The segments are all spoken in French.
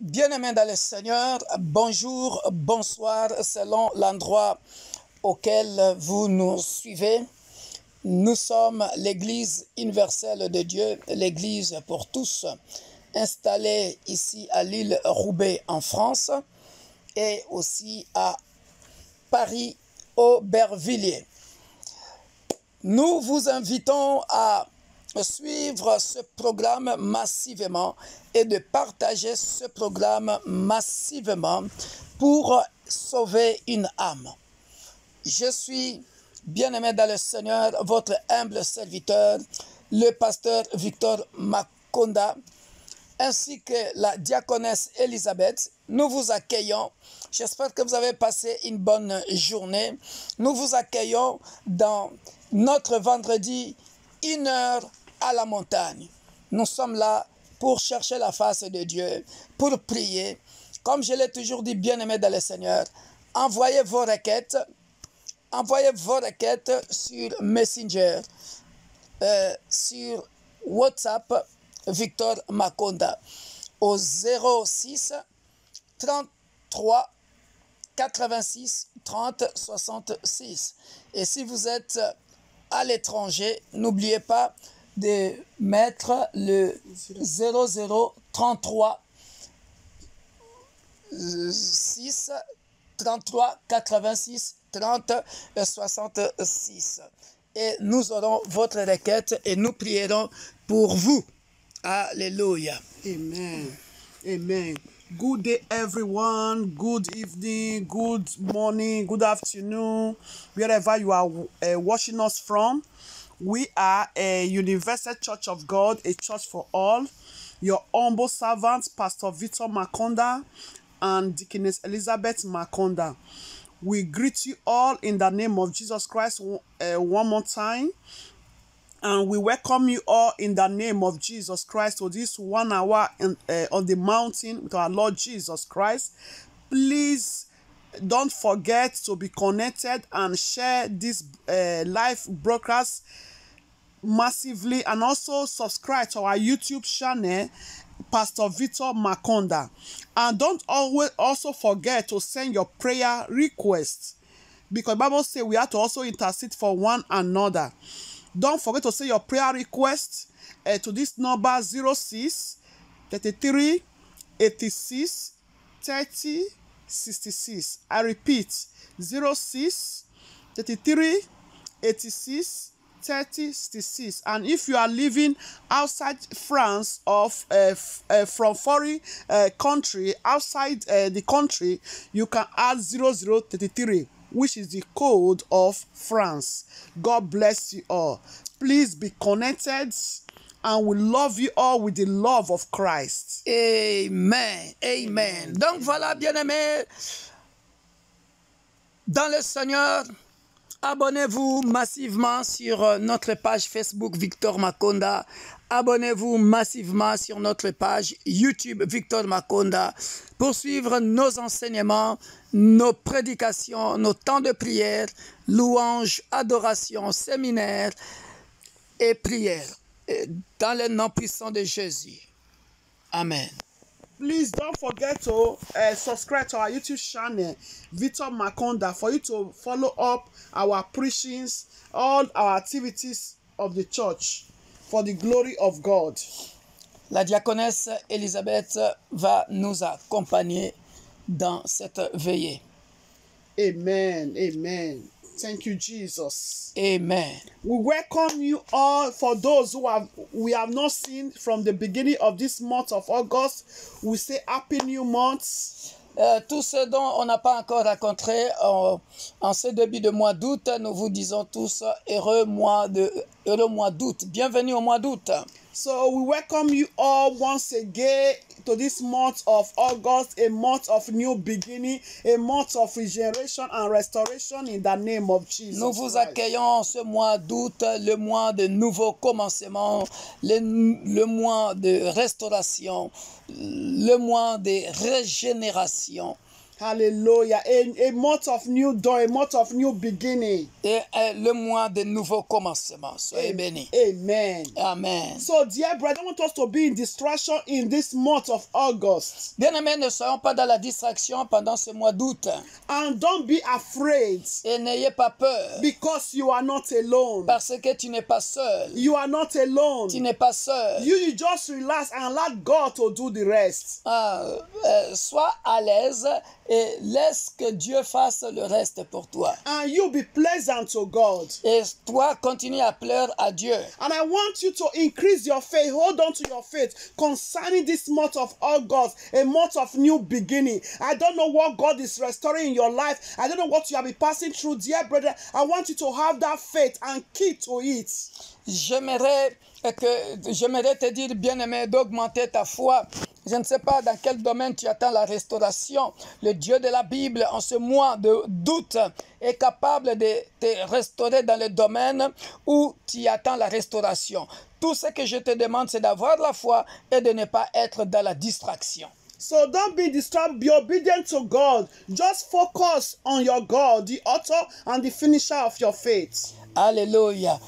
Bien-aimés dans le Seigneur, bonjour, bonsoir, selon l'endroit auquel vous nous suivez. Nous sommes l'Église universelle de Dieu, l'Église pour tous, installée ici à l'île Roubaix en France et aussi à Paris, Aubervilliers. Nous vous invitons à suivre ce programme massivement et de partager ce programme massivement pour sauver une âme. Je suis bien-aimé dans le Seigneur, votre humble serviteur, le pasteur Victor Makonda, ainsi que la diaconesse Elisabeth. Nous vous accueillons. J'espère que vous avez passé une bonne journée. Nous vous accueillons dans notre vendredi 1h à la montagne. Nous sommes là pour chercher la face de Dieu, pour prier. Comme je l'ai toujours dit, bien-aimé dans le Seigneur, envoyez vos requêtes sur Messenger, sur WhatsApp, Victor Makonda, au 06 33 86 30 66. Et si vous êtes à l'étranger, n'oubliez pas de mettre le 00 33 6 33 86 30 66. Et nous aurons votre requête et nous prierons pour vous. Alléluia. Amen. Amen. Good day, everyone. Good evening, good morning, good afternoon, wherever you are watching us from. We are a Universal Church of God, a church for all. Your humble servants, Pastor Victor Makonda and Deaconess Elizabeth Makonda. We greet you all in the name of Jesus Christ one more time. And we welcome you all in the name of Jesus Christ to this 1 hour on the mountain with our Lord Jesus Christ. Please don't forget to be connected and share this live broadcast massively, and also subscribe to our YouTube channel, Pastor Victor Makonda. And don't also forget to send your prayer requests, because the Bible says we have to also intercede for one another. Don't forget to send your prayer request to this number 06 33 86 30 66. I repeat, 06 33 86 30 66. And if you are living outside France or from foreign country, outside the country, you can add 0033, which is the code of France. God bless you all. Please be connected, and we love you all with the love of Christ. Amen. Amen. Donc voilà, bien-aimés, dans le Seigneur, abonnez-vous massivement sur notre page Facebook Victor Makonda. Abonnez-vous massivement sur notre page YouTube Victor Makonda pour suivre nos enseignements, nos prédications, nos temps de prière, louanges, adoration, séminaires et prières. Dans le nom puissant de Jésus. Amen. Please don't forget to subscribe to our YouTube channel, Victor Makonda, for you to follow up our preachings, all our activities of the church, for the glory of God. La diaconesse Elisabeth va nous accompagner dans cette veillée. Amen. Amen. Thank you, Jesus. Amen. We welcome you all. For those we have not seen from the beginning of this month of August, we say Happy New Month. Tous ceux dont on n'a pas encore rencontré en ce début de mois d'août, nous vous disons tous heureux mois d'août. Bienvenue au mois d'août. So we welcome you all once again to this month of August, a month of new beginning, a month of regeneration and restoration in the name of Jesus. Nous vous accueillons ce mois d'août, le mois de nouveaux commencements, le mois de restauration, le mois de régénération. Hallelujah. A month of new dawn, a month of new beginning. Et le mois de nouveaux commencements. Soyez bénis. Amen. Amen. So, dear brother, I want us to be in distraction in this month of August. Bien-aimés, ne soyons pas dans la distraction pendant ce mois d'août. And don't be afraid Et n'ayez pas peur. because you are not alone. Parce que tu n'es pas seul. You are not alone. Tu n'es pas seul. You just relax and let God to do the rest. Sois à l'aise et laisse que Dieu fasse le reste pour toi. And you be pleasant to God. Et toi, continue à pleurer à Dieu. And I want you to increase your faith. Hold on to your faith concerning this month of August, a month of new beginning. I don't know what God is restoring in your life. I don't know what you have been passing through, dear brother. I want you to have that faith and keep to it. J'aimerais te dire, bien-aimé, d'augmenter ta foi. Je ne sais pas dans quel domaine tu attends la restauration. Le Dieu de la Bible, en ce mois d'août, est capable de te restaurer dans le domaine où tu attends la restauration. Tout ce que je te demande, c'est d'avoir la foi et de ne pas être dans la distraction. So don't be distracted. Be obedient to God. Just focus on your God, the author and the finisher of your faith. Alléluia.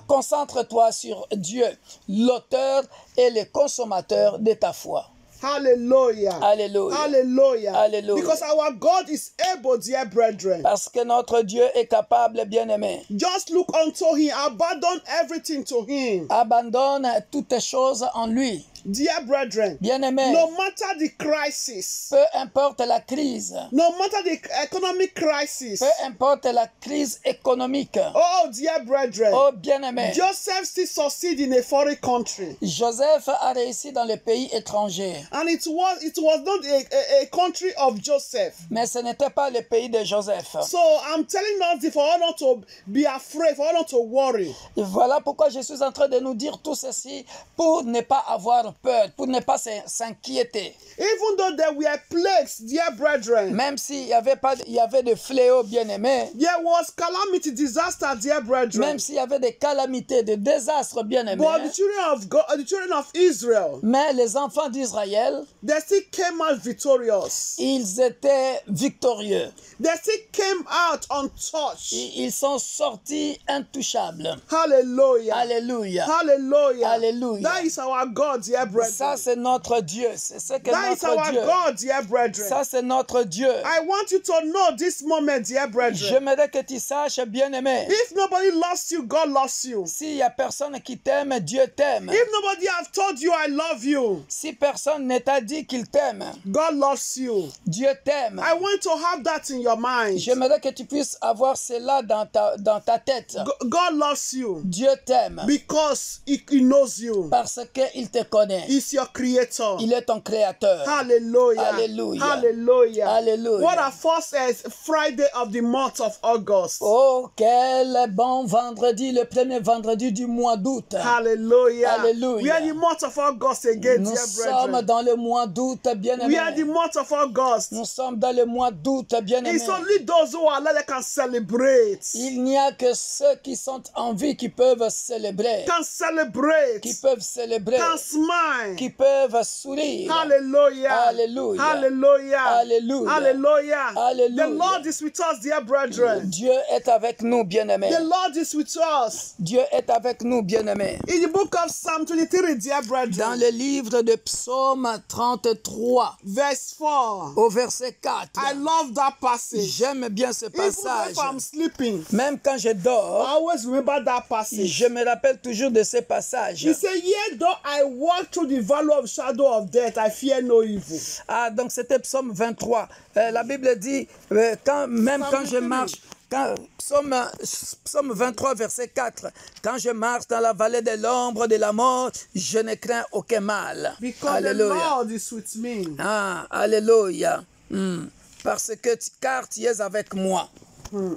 Concentre-toi sur Dieu, l'auteur et le consommateur de ta foi. Hallelujah. Alléluia. Hallelujah. Alléluia. Because our God is able, dear brethren. Parce que notre Dieu est capable, bien-aimé. Just look unto him. Abandon everything to him. Abandonne toutes choses en lui. Dear brethren, Bien-aimé, no matter the crisis, peu importe la crise, no matter the economic crisis, peu importe la crise économique, oh dear brethren, oh bien-aimé, Joseph still succeeded in a foreign country. Joseph a réussi dans le pays étranger. And it was not a country of Joseph. Mais ce n'était pas le pays de Joseph. So I'm telling us for us not to be afraid, for us not to worry. Et voilà pourquoi je suis en train de nous dire tout ceci, pour ne pas avoir peur, pour ne pas s'inquiéter. Even though there were plagues, dear brethren, Même s'il y avait des fléaux, bien-aimés, there was calamity, disaster, dear brethren. même s'il y avait des calamités, des désastres, bien-aimés, But the children of God, the children of Israel, mais les enfants d'Israël, they still came out victorious. ils étaient victorieux. They still came out untouched. Ils sont sortis intouchables. Hallelujah. Alléluia. Hallelujah. Alléluia. That is our God, dear brethren. Ça, c'est notre Dieu. C'est ce que That is notre our Dieu. God, dear brethren. Ça, c'est notre Dieu. I want you to know this moment, dear brethren. J'aimerais que tu saches, bien-aimé, If nobody loves you, God loves you. s'il y a personne qui t'aime, Dieu t'aime. If nobody has told you I love you, Si personne ne t'a dit qu'il t'aime, God loves you. Dieu t'aime. I want to have that in your mind. J'aimerais que tu puisses avoir cela dans ta tête. God loves you Dieu t'aime because he knows you. parce qu'il te connaît. He's your creator. Il est ton créateur. Hallelujah. Hallelujah. Hallelujah. Hallelujah. What a first Friday of the month of August. Oh, quel bon vendredi, le premier vendredi du mois d'août. Hallelujah. Hallelujah. We are in the month of August again, Nous dear sommes brethren. dans le mois d'août, We are in bien-aimés. the month of August. Nous sommes dans le mois d'août, bien-aimés. It's only those who are alive that can celebrate. Il n'y a que ceux qui sont en vie qui peuvent célébrer, Can celebrate. qui peuvent célébrer, Can smile. qui peuvent sourire. Hallelujah. Hallelujah. Hallelujah. Hallelujah. Hallelujah. Hallelujah. The Lord is with us, dear brethren. Dieu est avec nous, bien-aimés. The Lord is with us. Dieu est avec nous, bien-aimés. In the book of Psalm 23, dear Dans brethren, le livre de Psaume 33, verse 4. au verset 4, I love that passage. j'aime bien ce Even passage. if I'm sleeping, Même quand je I dors, always remember that passage. je me rappelle toujours de ce passage. He said, yet though I walk through the valley of shadow of death, I fear no evil. Ah, donc c'était Psaume 23. La Bible dit, quand je marche, Psaume 23, verset 4, quand je marche dans la vallée de l'ombre de la mort, je ne crains aucun mal. Because Alléluia. the Lord is with me. Ah, alléluia. Parce que car tu es avec moi.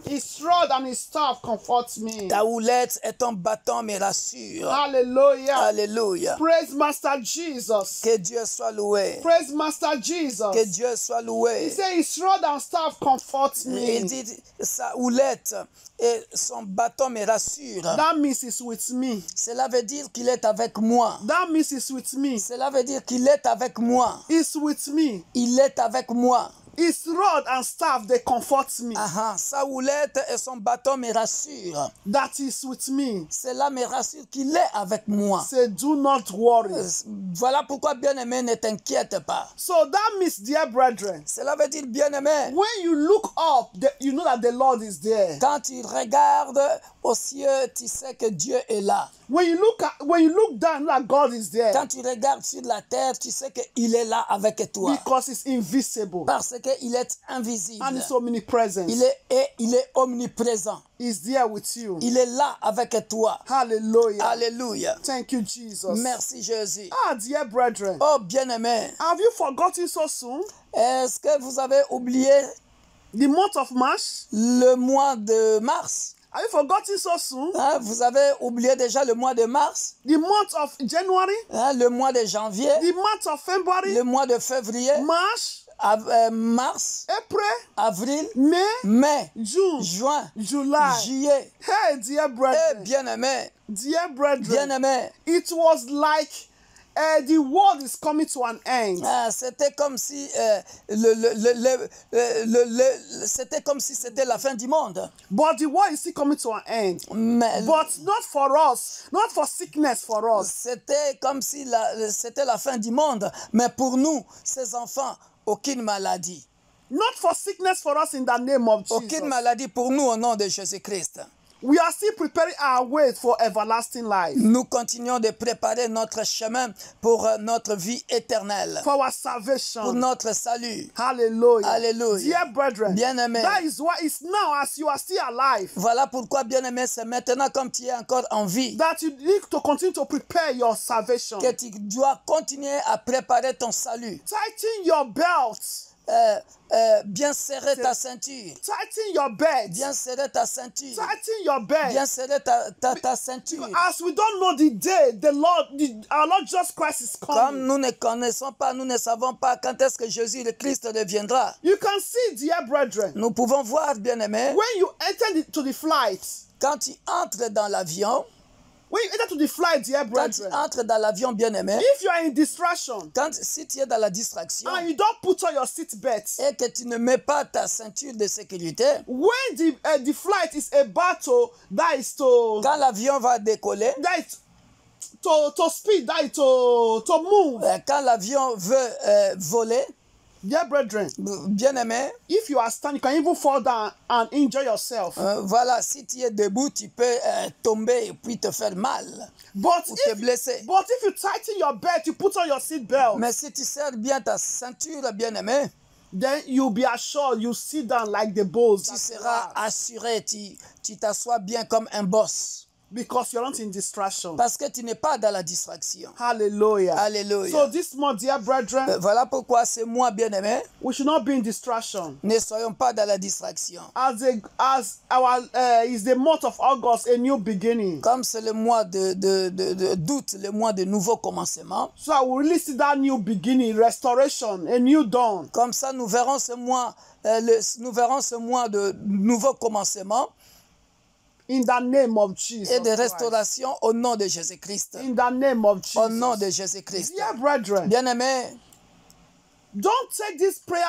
His rod and his staff comfort me. Ta houlette et ton bâton me rassurent. Hallelujah. Alléluia. Praise Master Jesus. Que Dieu soit loué. Praise Master Jesus. Que Dieu soit He loué. said his rod and staff comfort Il me. dit, sa houlette et son bâton me rassurent. That means he's with me. Cela veut dire qu'il est avec moi. That means he's with me. Cela veut dire qu'il est avec moi. He's with me. Il est avec moi. His rod and staff, they comfort me. Sa houlette et son bâton me rassurent. That is with me. Cela me rassure qu'il est avec moi. Say, do not worry. Voilà pourquoi, bien-aimé, ne t'inquiète pas. So that means, dear brethren, Cela veut dire, bien-aimé, when you look up, you know that the Lord is there. quand tu regardes au ciel, tu sais que Dieu est là. When you look down, you know that God is there. Quand tu regardes sur la terre, tu sais qu'il est là avec toi. Because it's invisible. Parce qu'il est invisible. And it's omnipresent. Il est omniprésent. He's there with you. Il est là avec toi. Hallelujah. Alléluia. Thank you, Jesus. Merci, Jésus. Ah, dear brethren. Oh, bien-aimé, Have you forgotten so soon? est-ce que vous avez oublié The month of March? le mois de mars? Have you forgotten so soon? Hein, vous avez oublié déjà le mois de mars? The month of January? Hein, le mois de janvier? The month of February? Le mois de février? March? Mars? April? Avril? May? Mai? June? Juin? July? Juillet? Hey, dear Eh, brethren. bien-aimé, Dear brethren. bien-aimé, It was like the world is coming to an end. c'était comme si c'était comme si c'était la fin du monde. But the world is still coming to an end. Mais But not for us, not for sickness for us. c'était comme si c'était la fin du monde. Mais pour nous, ces enfants, aucune maladie. Not for sickness for us in the name of Jesus. Aucune maladie pour nous au nom de Jésus-Christ. We are still preparing our way for everlasting life. Nous continuons de préparer notre chemin pour notre vie éternelle, For our pour salvation. notre salut. Hallelujah. Alléluia. Dear brethren, Bien-aimé. that is why it's now as you are still alive Voilà pourquoi, bien-aimé, c'est maintenant comme tu es encore en vie that you need to continue to prepare your salvation. que tu dois continuer à préparer ton salut. Tighten your belt. Bien serrer ta ceinture. Tighten your belt. Bien serrer ta ceinture. Tighten your belt. Bien serrer ta ceinture. As we don't know the day our Lord Jesus Christ is Comme coming. nous ne connaissons pas, nous ne savons pas quand est-ce que Jésus le Christ reviendra. You can see, dear brethren, Nous pouvons voir, bien-aimés, when you enter to the flight, quand tu entres dans l'avion, when you enter to the flight, dear quand tu brethren, entres dans l'avion, bien-aimé, if you are in distraction si tu es dans la distraction and you don't put on your seat belt, et que tu ne mets pas ta ceinture de sécurité, when the flight is about to quand l'avion va décoller, to speed, to move, quand l'avion veut voler, dear brethren, bien-aimé, if you are standing, you can even fall down and injure yourself. voilà, si tu es debout, tu peux tomber et puis te faire mal But ou te blesser. if you tighten your belt, you put on your seat belt, Mais si tu serres bien ta ceinture, bien-aimé, then you'll be assured you sit down like the bulls. tu seras assuré, tu t'assois bien comme un boss. Because you're not in distraction. Parce que tu n'es pas dans la distraction. Hallelujah. Alléluia. So this month, dear brethren, Voilà pourquoi c'est moi, bien-aimé, we should not be in distraction. ne soyons pas dans la distraction. As our is the month of August, a new beginning. Comme c'est le mois d'août, le mois de nouveau commencement, So I will really see that new beginning, restoration, a new dawn. comme ça nous verrons ce mois, de nouveau commencement In the name of Jesus et de Christ. restauration au nom de Jésus-Christ. In the name of Jesus. Au nom de Jésus-Christ. Dear brethren, Bien-aimés, don't take this prayer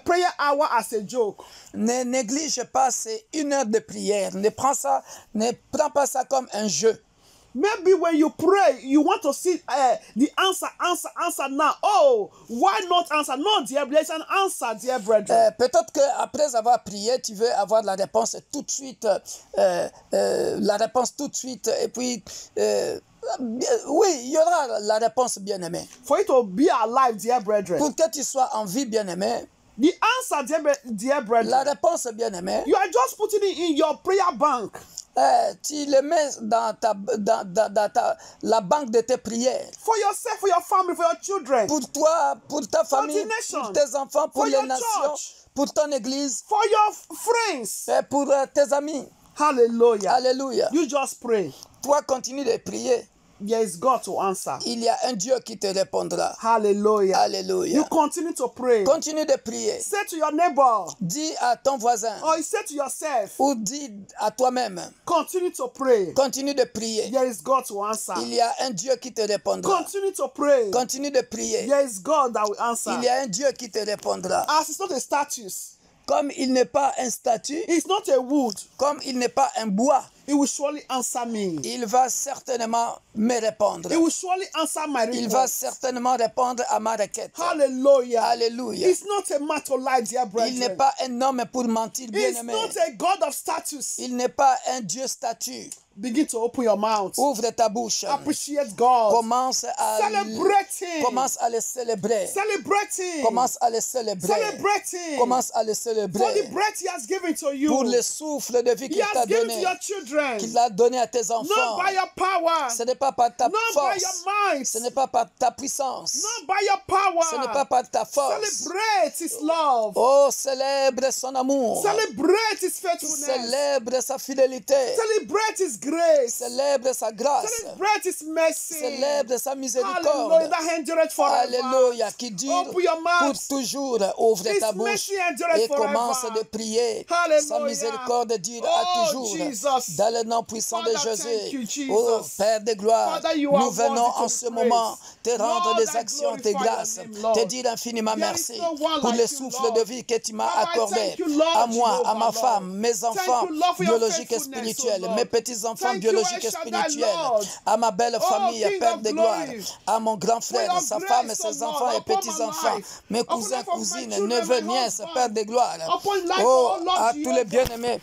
prayer hour as a joke. ne néglige pas ces 1 heure de prière. Ne prends pas ça comme un jeu. Maybe when you pray, you want to see the answer now. Oh, why not answer? No, dear, there's an answer, dear brethren. Peut-être qu'après avoir prié, tu veux avoir la réponse tout de suite. Et puis, oui, il y aura la réponse, bien-aimé. For you to be alive, dear brethren. Pour que tu sois en vie, bien-aimé. The answer, dear brethren. La réponse, bien-aimé. You are just putting it in your prayer bank. Tu le mets dans la banque de tes prières. For yourself, for your family, for your children. Pour toi, pour ta famille, pour tes enfants, pour les nations, pour ton église. For your friends. Pour tes amis. Hallelujah. Alléluia. You just pray. Toi, continue de prier. there is God to answer. il y a un Dieu qui te répondra. Hallelujah. Alléluia. You continue to pray. Continue de prier. Say to your neighbor, Dis à ton voisin or you say to yourself, ou dis à toi-même, continue to pray. continue de prier. There is God to answer. Il y a un Dieu qui te répondra. Continue to pray. Continue de prier. There is God that will answer. Il y a un Dieu qui te répondra. As it's not a status, Comme il n'est pas un statut, it's not a wood, comme il n'est pas un bois, it will surely answer me. il va certainement me répondre. It will surely answer my Il va request. certainement répondre à ma requête. Hallelujah. Alléluia. It's not a man to lie, dear Il n'est brethren. pas un homme pour mentir, It's bien-aimé. not a God of status. Il n'est pas un Dieu statut. Begin to open your mouth. Ouvre ta bouche. Appreciate God. Commence à le célébrer. Celebrating. Commence à le célébrer. Celebrating. Commence à le For the célébrer. breath He has given to you. Pour le souffle de vie He qu'il t'a has given to donné. your children. Qu'il a donné à tes Not enfants. by your power. Ce n'est pas par ta Not by your force. might. Ce n'est pas par ta puissance. Not by your power. Ce n'est pas par ta force. Celebrate His love. Oh, célèbre son amour. Celebrate His faithfulness. Célèbre sa fidélité. Celebrate His grace. Célèbre sa grâce. Celebrate His mercy. Célèbre sa Hallelujah. miséricorde. That endureth forever. Alléluia. Qui dure Open your pour mouth. toujours. Ouvre His ta bouche mercy endureth et forever. commence de prier. Hallelujah. Sa miséricorde dure Oh, à toujours. Jesus. Dans le nom puissant de Father, thank you, Jésus. Jesus. Oh Père de gloire, Father, you are nous venons worthy to en ce be moment te praised. rendre Lord, des I actions, tes glorify your grâces, name, Lord. te dire infiniment There is merci no one pour like le you, souffle Lord. de vie que tu m'as Father, I accordé thank you, Lord à moi, à Jehovah, ma Lord. femme, mes Thank enfants you, Lord, for your biologiques et faithfulness, spirituels, oh Lord. mes petits-enfants Thank you, biologiques et El Shaddai, spirituels, Lord. à ma belle famille, King Père of de gloire, glory. à mon grand For frère, your sa grace, femme et oh ses Lord, enfants et upon my petits-enfants, life, mes upon cousins, life of my cousines, children, neveux, my nièces, husband, Père de gloire. upon life, Oh, oh Lord à tous les Jehovah. bien-aimés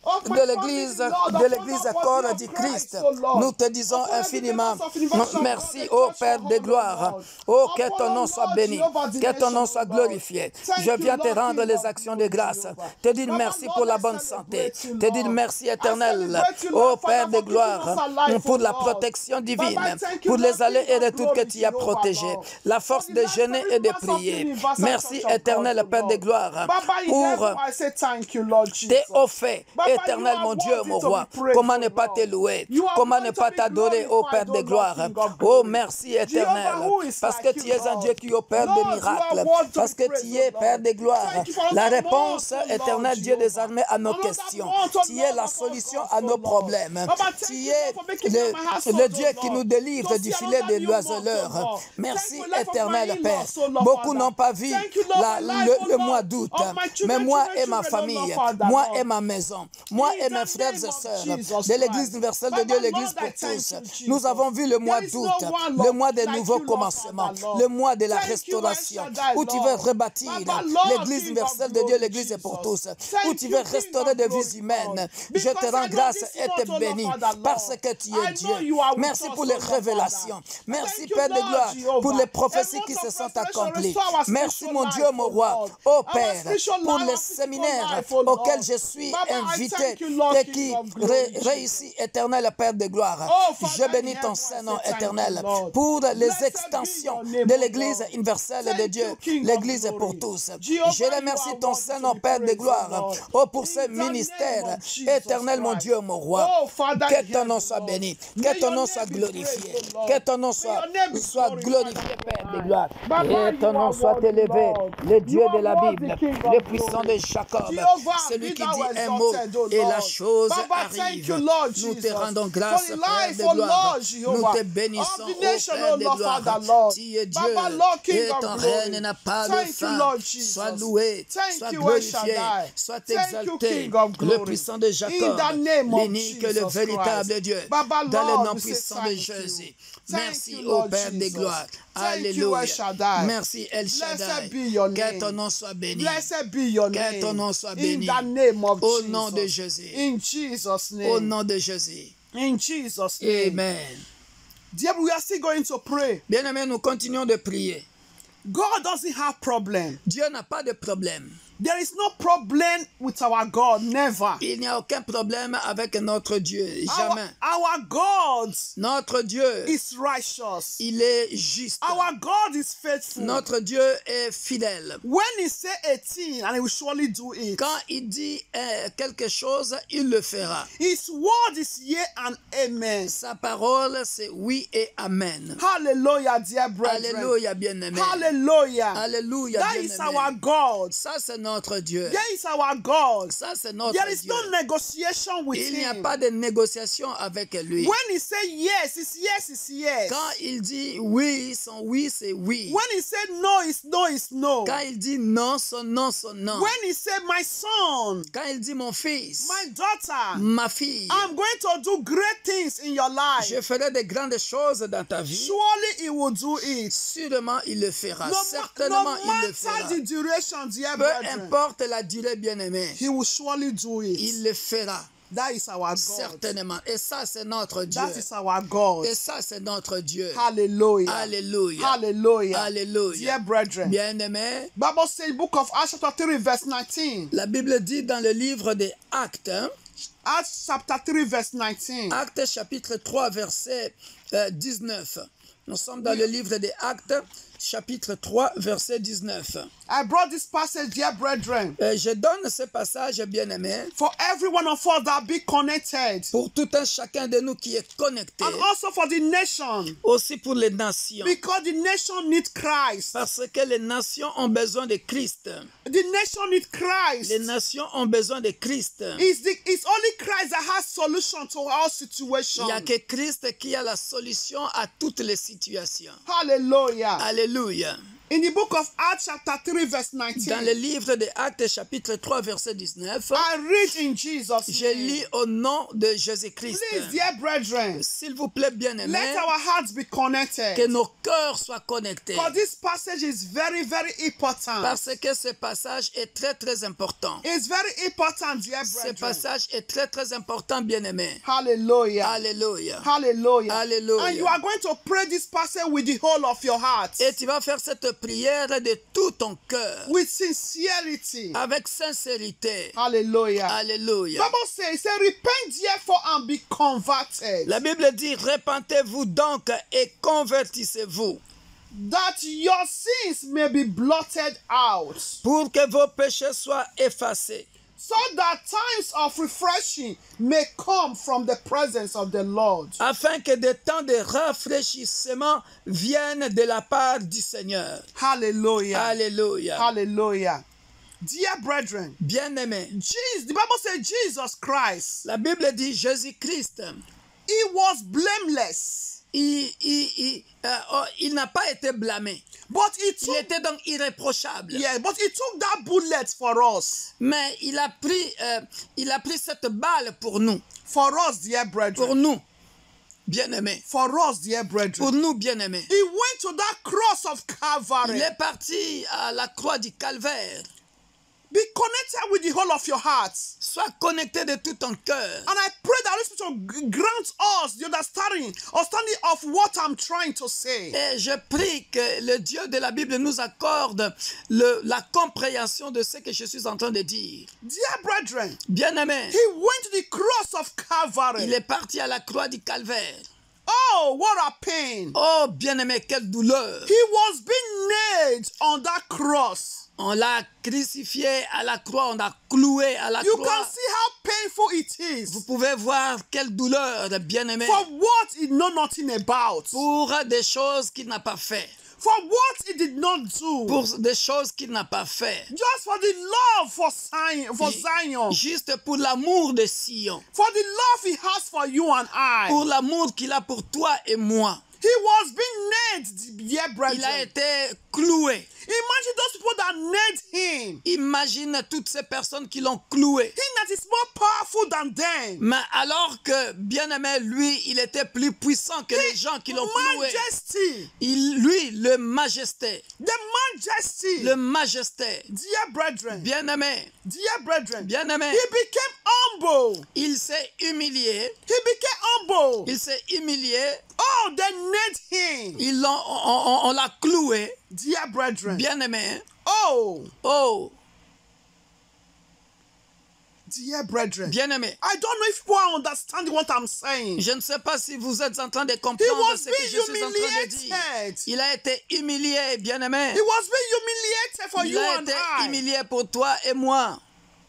Upon de l'église, family, Lord, de upon l'église the body corps of du Christ, Christ. oh Lord. Nous te disons Upon every infiniment members of Universal merci, God, ô the Père church de hall, gloire. Lord. Oh, que Upon, ton nom oh soit Lord béni, Jehovah, the que ton nom nation, soit oh Lord. glorifié. Thank Je you, viens te Lord, rendre King les of actions de glory, grâce, Jehovah. te dire Baba, merci Lord, pour la I bonne santé, celebrate you, te dire Lord. merci I éternel, celebrate you, ô Lord, Père Father, de for keeping gloire, us alive, pour oh la Lord. protection divine, Baba, I thank you, pour les Lord, allées King et of retours que glory, tu as Jehovah, protégés, Lord. la For force the de life jeûner of et de members of prier. Universal Merci Church of éternel, God, oh Père de Lord. gloire, Baba, in pour heaven, I say thank you, Lord Jesus. tes hauts faits, Baba, you éternel are mon Dieu, worthy mon to roi. be praised, Comment oh ne pas te Lord. louer? You are Comment ne worthy pas to be t'adorer, ô Père glorified, de oh Lord, gloire? King of Oh, glory. merci Jehovah, éternel. who is Parce like que you, tu es un Lord? Dieu qui opère des Lord, you are miracles. worthy to Parce be que praised, tu oh es, Père Lord. de gloire, Thank you for la another réponse month, oh Lord, éternelle, Dieu des Jehovah. armées, à nos Another questions. month, oh Tu es Lord, la of solution August, à oh nos Lord. problèmes. Baba, thank Tu you, es Lord, for making me and my household, le Dieu oh qui Lord, nous délivre to du see filet another de new month, oh l'oiseleur. Lord. Merci Thank you, life of my éternel Père. in-laws, oh Lord, Beaucoup Father. n'ont pas vu Thank you, Lord, for life, oh le Lord, mois d'août. of my Mais children, moi children, et ma children, oh famille, Lord, Father, moi Lord. et ma maison, moi In et the mes frères name et of sœurs Jesus de l'Église Christ. universelle de Baba, Dieu, l'Église Lord, I pour thank tous. you, Jesus. Nous avons vu le mois There is d'août, no one, le Lord, mois des like nouveaux you, Lord, commencements, Father, Lord. le mois de la Thank you, El restauration, Shaddai, où tu veux Lord. rebâtir Baba, Lord, l'Église King universelle of de Dieu, glory, l'Église est pour tous, Jesus. où Thank tu you, veux King restaurer of des glory, vies humaines. Lord. Je te Because rends I know grâce this et te month, oh Lord, bénis Father, parce Lord. que tu I es Dieu. know you are with Merci us, pour oh les Lord, révélations. Father. Merci Thank you, Père de Lord, gloire Jehovah. pour les A prophéties month qui of se sont restoration, accomplies. restore our Merci spiritual mon life, Dieu, mon oh roi. Lord. Ô Our Père, spiritual pour life, les our physical séminaires life, oh auxquels Lord. je suis Baba, I invité thank you, Lord, et King qui of glory, réussit, éternel Père de gloire. Oh, Je Father, bénis in ton heaven, I Saint-Nom say thank éternel you, Lord. pour les Blessed extensions be your name, de O l'Église Lord. universelle de Thank Dieu. you, King of L'Église est pour glory. tous. Jehovah, Je you remercie are ton worthy to Saint-Nom be Père de praised, O gloire. Lord. Oh, pour In ce the name ministère of Jesus éternel, mon Christ. Dieu, mon roi. Oh, Father Que in ton nom heaven, soit Lord. béni. May Que ton your nom name soit be glorifié. praised, O Lord. Que ton nom May your name be soit glorifié, glorified Père and de high. gloire. Baba, Et ton you nom are soit worthy, élevé. Lord. Le You Dieu are de la worthy, Bible, King le of puissant glory. de Jacob, Jehovah, celui be qui thou dit un mot exalted, O et la Lord. chose Baba, thank arrive. you, Lord Nous te Jesus. rendons For grâce, the Père life, de O gloire. Lord, Nous Jehovah. te bénissons, Of the ô nation, Père O de Lord, gloire. Father, Lord. Tu es Dieu Baba, Lord, King et of ton glory. règne n'a pas de Thank you, fin. Lord Jesus. Sois loué, Thank sois you, El glorifié, Shaddai. sois Thank you, exalté. King of Le glory. puissant de In Jacob, the name of l'unique et le Jesus véritable Christ. Dieu. Baba, Dans le Lord, nom we say puissant de thank Jésus. you. Merci, Thank you, ô Lord Père de Jesus. gloire. Thank you, El Alléluia. Shaddai. Merci, El Blessed Shaddai. be your Que name. ton nom soit béni. Blessed be your Que ton name. nom soit In béni. the name of Au Jesus. nom de Jésus. In Jesus' name. Au nom de Jésus. In Jesus' name. Amen. Dear, we are still going to pray. Bien-aimés, nous continuons de prier. God doesn't have problem. Dieu n'a pas de problème. There is no problem with our God, never. Il n'y a aucun problème avec notre Dieu, jamais. Our God Notre Dieu, is righteous. il est juste. Our God is faithful. Notre Dieu est fidèle. When he say a thing, and he will surely do it. Quand il dit quelque chose, il le fera. His word is yea and amen. Sa parole, c'est oui et amen. Hallelujah, dear brethren. Alléluia, bien-aimé. Hallelujah. Alléluia, That is bien-aimé. our God. Ça, c'est notre Dieu. That is our God. Ça, c'est notre There is Dieu. no negotiation with Il n'y a him. pas de négociation avec lui. When he say yes, it's yes, it's yes. Quand il dit oui, son oui, c'est oui. When he said no, it's no, it's no. Quand il dit non, son non, son non. When he said my son, Quand il dit mon fils, my daughter, ma fille, I'm going to do great things in your life. je ferai de grandes choses dans ta vie. Surely he will do it. Sûrement, il le fera. No Certainement, il le fera. matter the duration, dear Peu brethren, importe la durée, bien-aimé, he will surely do it. il le fera. That is our God. Certainement. Et ça, c'est notre Dieu. That is our God. Et ça, c'est notre Dieu. Hallelujah. Alléluia. Hallelujah. Alléluia. Dear brethren, Bien-aimé, Bible says, book of Acts chapter 3 verse 19. la Bible dit dans le livre des Actes, Acts chapter 3 verse 19. Actes chapitre 3, verset 19. Nous sommes dans le livre des Actes, chapitre 3, verset 19. I brought this passage, dear brethren, Je donne ce passage, bien-aimé, for every one of us that be connected, pour tout un chacun de nous qui est connecté, and also for the nation, aussi pour les nations. because the nation needs Christ. Parce que les nations ont besoin de Christ. The nation needs Christ. Les nations ont besoin de Christ. It's only Christ that has solution to our situation. Il n'y a que Christ qui a la solution à toutes les situations. Hallelujah. Alléluia. In the book of Acts chapter 3 verse 19, Dans le livre des Actes, chapitre 3, verset 19, I read in Jesus' je name. lis au nom de Jésus-Christ. Please, dear brethren, S'il vous plaît, bien-aimés, let our hearts be connected. que nos cœurs soient connectés. Because this passage is very, very important. Parce que ce passage est très, très important. It's very important, dear Ce brethren. passage est très, très important, bien-aimés. Hallelujah. Alléluia. Hallelujah. Hallelujah. And you are going to pray this passage with the whole of your heart. Et tu vas faire cette prière de tout ton cœur, With sincerity. avec sincérité. Hallelujah. Alléluia. Bible says, repent therefore and be converted, La Bible dit, repentez-vous donc et convertissez-vous, that your sins may be blotted out, pour que vos péchés soient effacés, so that times of refreshing may come from the presence of the Lord. afin que des temps de rafraîchissement viennent de la part du Seigneur. Hallelujah. Alléluia. Hallelujah. Dear brethren, Bien-aimés, the Bible says Jesus Christ, la Bible dit Jésus-Christ, he was blameless, il n'a pas été blâmé. but he Il took, était donc irréprochable. yeah, but he took that bullet for us, Mais il a pris cette balle pour nous. for us, dear Pour brethren, nous, bien-aimés. for us, dear brethren. Pour nous, bien-aimés. He went to that cross of Il Calvary. est parti à la croix du Calvaire. Be connected with the whole of your heart. Sois connecté de tout ton cœur. And I pray that Holy Spirit will grant us the understanding of what I'm trying to say. Et je prie que le Dieu de la Bible nous accorde la compréhension de ce que je suis en train de dire. Dear brethren, Bien-aimé, he went to the cross of il Calvary. est parti à la croix du Calvaire. Oh, what a pain. Oh, bien-aimé, quelle douleur. He was being nailed on that cross. On l'a crucifié à la croix, on l'a cloué à la You croix. can see how painful it is Vous pouvez voir quelle douleur, bien-aimé, for what he know nothing about, pour des choses qu'il n'a pas fait. for what he did not do, Pour des choses qu'il n'a pas fait. just for the love for Zion, Juste pour l'amour de Sion. for the love he has for you and I. Pour l'amour qu'il a pour toi et moi. He was being nailed, dear Il a brethren. été cloué. Imagine those people that nailed him. Imagine toutes ces personnes qui l'ont cloué. He that is more powerful than them. Mais alors que, bien-aimé, lui, il était plus puissant que les gens qui l'ont cloué. Majesty. Lui, le majesté. The majesty. Le majesté. Dear brethren. Bien-aimé. Dear brethren. Bien-aimé. He became humble. Il s'est humilié. He became humble. Il s'est humilié. Oh, they nailed him. On l'a cloué. Dear brethren. Bien-aimé. Oh. Oh. Dear brethren, Bien-aimés, I don't know if people are understanding what I'm saying. je ne sais pas si vous êtes en train de He comprendre was ce que je suis en train de dire. being humiliated. Il a été humilié, bien-aimé. He was being humiliated for Il you a and été I. humilié pour toi et moi,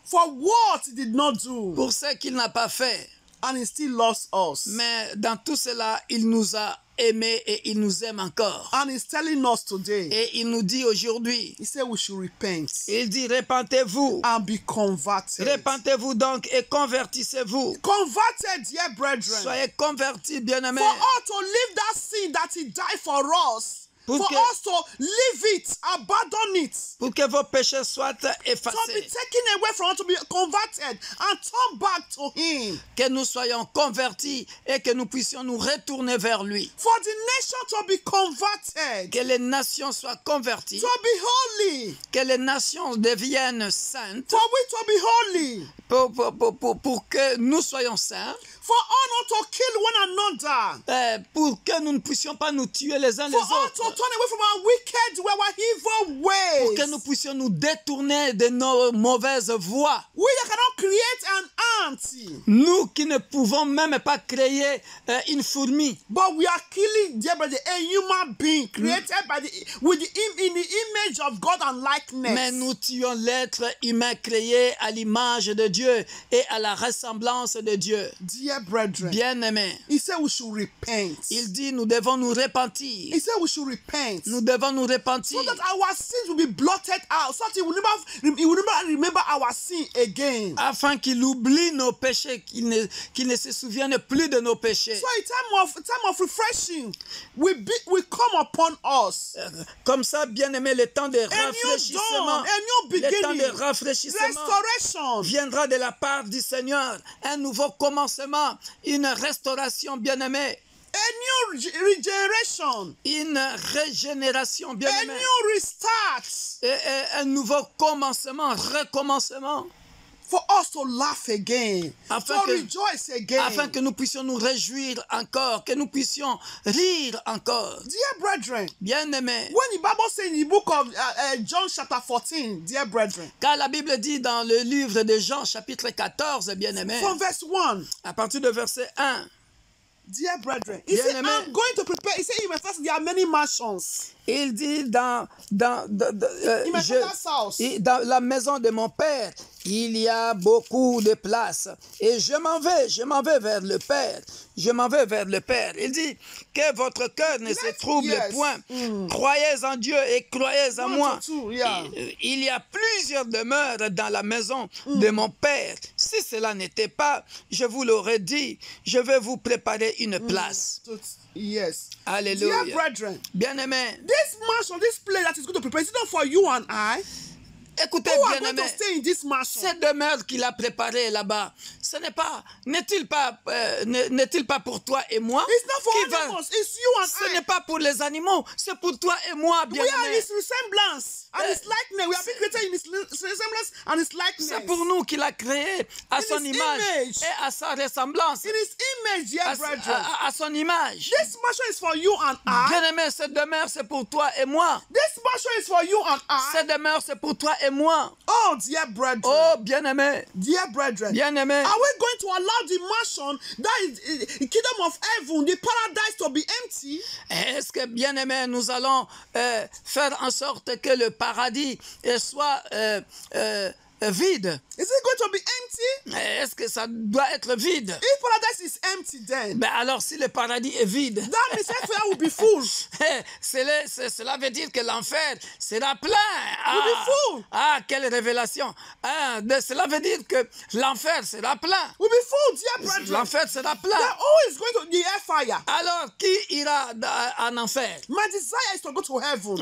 For what he did not do. pour ce qu'il n'a pas fait. And he still loves us. Mais dans tout cela, il nous a aimés et il nous aime encore. And he's telling us today, Et il nous dit aujourd'hui, he said we should repent il dit, repentez-vous. and be converted. Repentez-vous donc et convertissez-vous. Converted, dear brethren. Soyez convertis, bien-aimés. For us to leave that sin that he died for us. Pour For que- us to leave it, abandon it. Pour que vos péchés soient To be effacés. taken away from us, to be converted and turn back to him. Que nous soyons convertis et que nous puissions nous retourner vers lui. For the nation to be converted. Que les nations soient converties. To be holy. Que les nations deviennent saintes. For we to be holy. Pour que nous soyons saints. For all not to kill one another. Pour que nous ne puissions pas nous tuer les uns les For all to autres. turn away from our wicked, our evil ways. Pour que nous puissions nous détourner de nos mauvaises voies. We that cannot create an ant, Nous qui ne pouvons même pas créer une fourmi. but we are killing, dear brother, a human being created by in the image of God and likeness. Mais nous tuons l'être humain créé à l'image de Dieu et à la ressemblance de Dieu. Dear brethren, Bien-aimés, he said we should repent. il dit nous devons nous repentir. He said we should repent. Nous devons nous repentir. So that our sins will be blotted out, so that he will never remember our sin again. Afin qu'il oublie nos péchés, qu'il ne se souvienne plus de nos péchés. So a time of refreshing will come upon us. Comme ça, bien-aimé, le temps de A new rafraîchissement, dawn, a new le temps beginning, de rafraîchissement restoration. viendra de la part du Seigneur. Un nouveau commencement, une restauration, bien-aimé, A new regeneration, une régénération, a bien-aimé, new restart et un nouveau commencement, recommencement, for us to laugh again, Afin to que- rejoice again. afin que nous puissions nous réjouir encore, que nous puissions rire encore. Dear brethren, Bien-aimés, when the Bible says in the book of John chapter 14, dear brethren, car la Bible dit dans le livre de Jean, chapitre 14, bien-aimés, from verse 1, à partir de verset 1, dear brethren, he said, Bien-aimé. I'm going to prepare. He said, in my first, there are many mansions. il dit dans In my father's house. dans la maison de mon père, il y a beaucoup de places. Et je m'en vais vers le Père. Je m'en vais vers le Père. Il dit que votre cœur ne se trouble yes. point. Croyez en Dieu et croyez en One moi. to two, yeah. Il y a plusieurs demeures dans la maison de mon Père. Si cela n'était pas, je vous l'aurais dit, je vais vous préparer une place. Yes. Alléluia. Dear brethren, Bien-aimés, this mansion, this place that is going to prepare, is it not for you and I? écoutez, Who are going bien-aimés. to stay in this mansion? Cette demeure qu'il a préparée là-bas, ce n'est-il pas pour toi et moi? It's not for qui va- animals, it's you and Ce I. n'est pas pour les animaux, c'est pour toi et moi, We are bien-aimés. his resemblance and his likeness. We have been created in his resemblance and his likeness. C'est pour nous qu'il a créé à In son his image image. et à sa ressemblance, In his image, dear brethren. à son image. This mansion is for you and I. Bien-aimé, cette demeure, c'est pour toi et moi. This mansion is for you and I. Cette demeure, c'est pour toi et moi. Oh, dear brethren. Oh, bien-aimé, Dear brethren. bien-aimé. Are we going to allow the mansion, that is the kingdom of heaven, the paradise, to be empty? Est-ce que, bien-aimé, nous allons faire en sorte que le paradis soit vide? Is it going to be empty? Est-ce que ça doit être vide? If paradise is empty, then Ben alors, si le paradis est vide, that means hellfire will be full. cela veut dire que l'enfer sera plein. Will be full. Quelle révélation. Cela veut dire que l'enfer sera plein. Will be full, dear brethren. L'enfer sera They plein. are always going to the hellfire. Alors, qui ira en enfer? My desire is to go to heaven.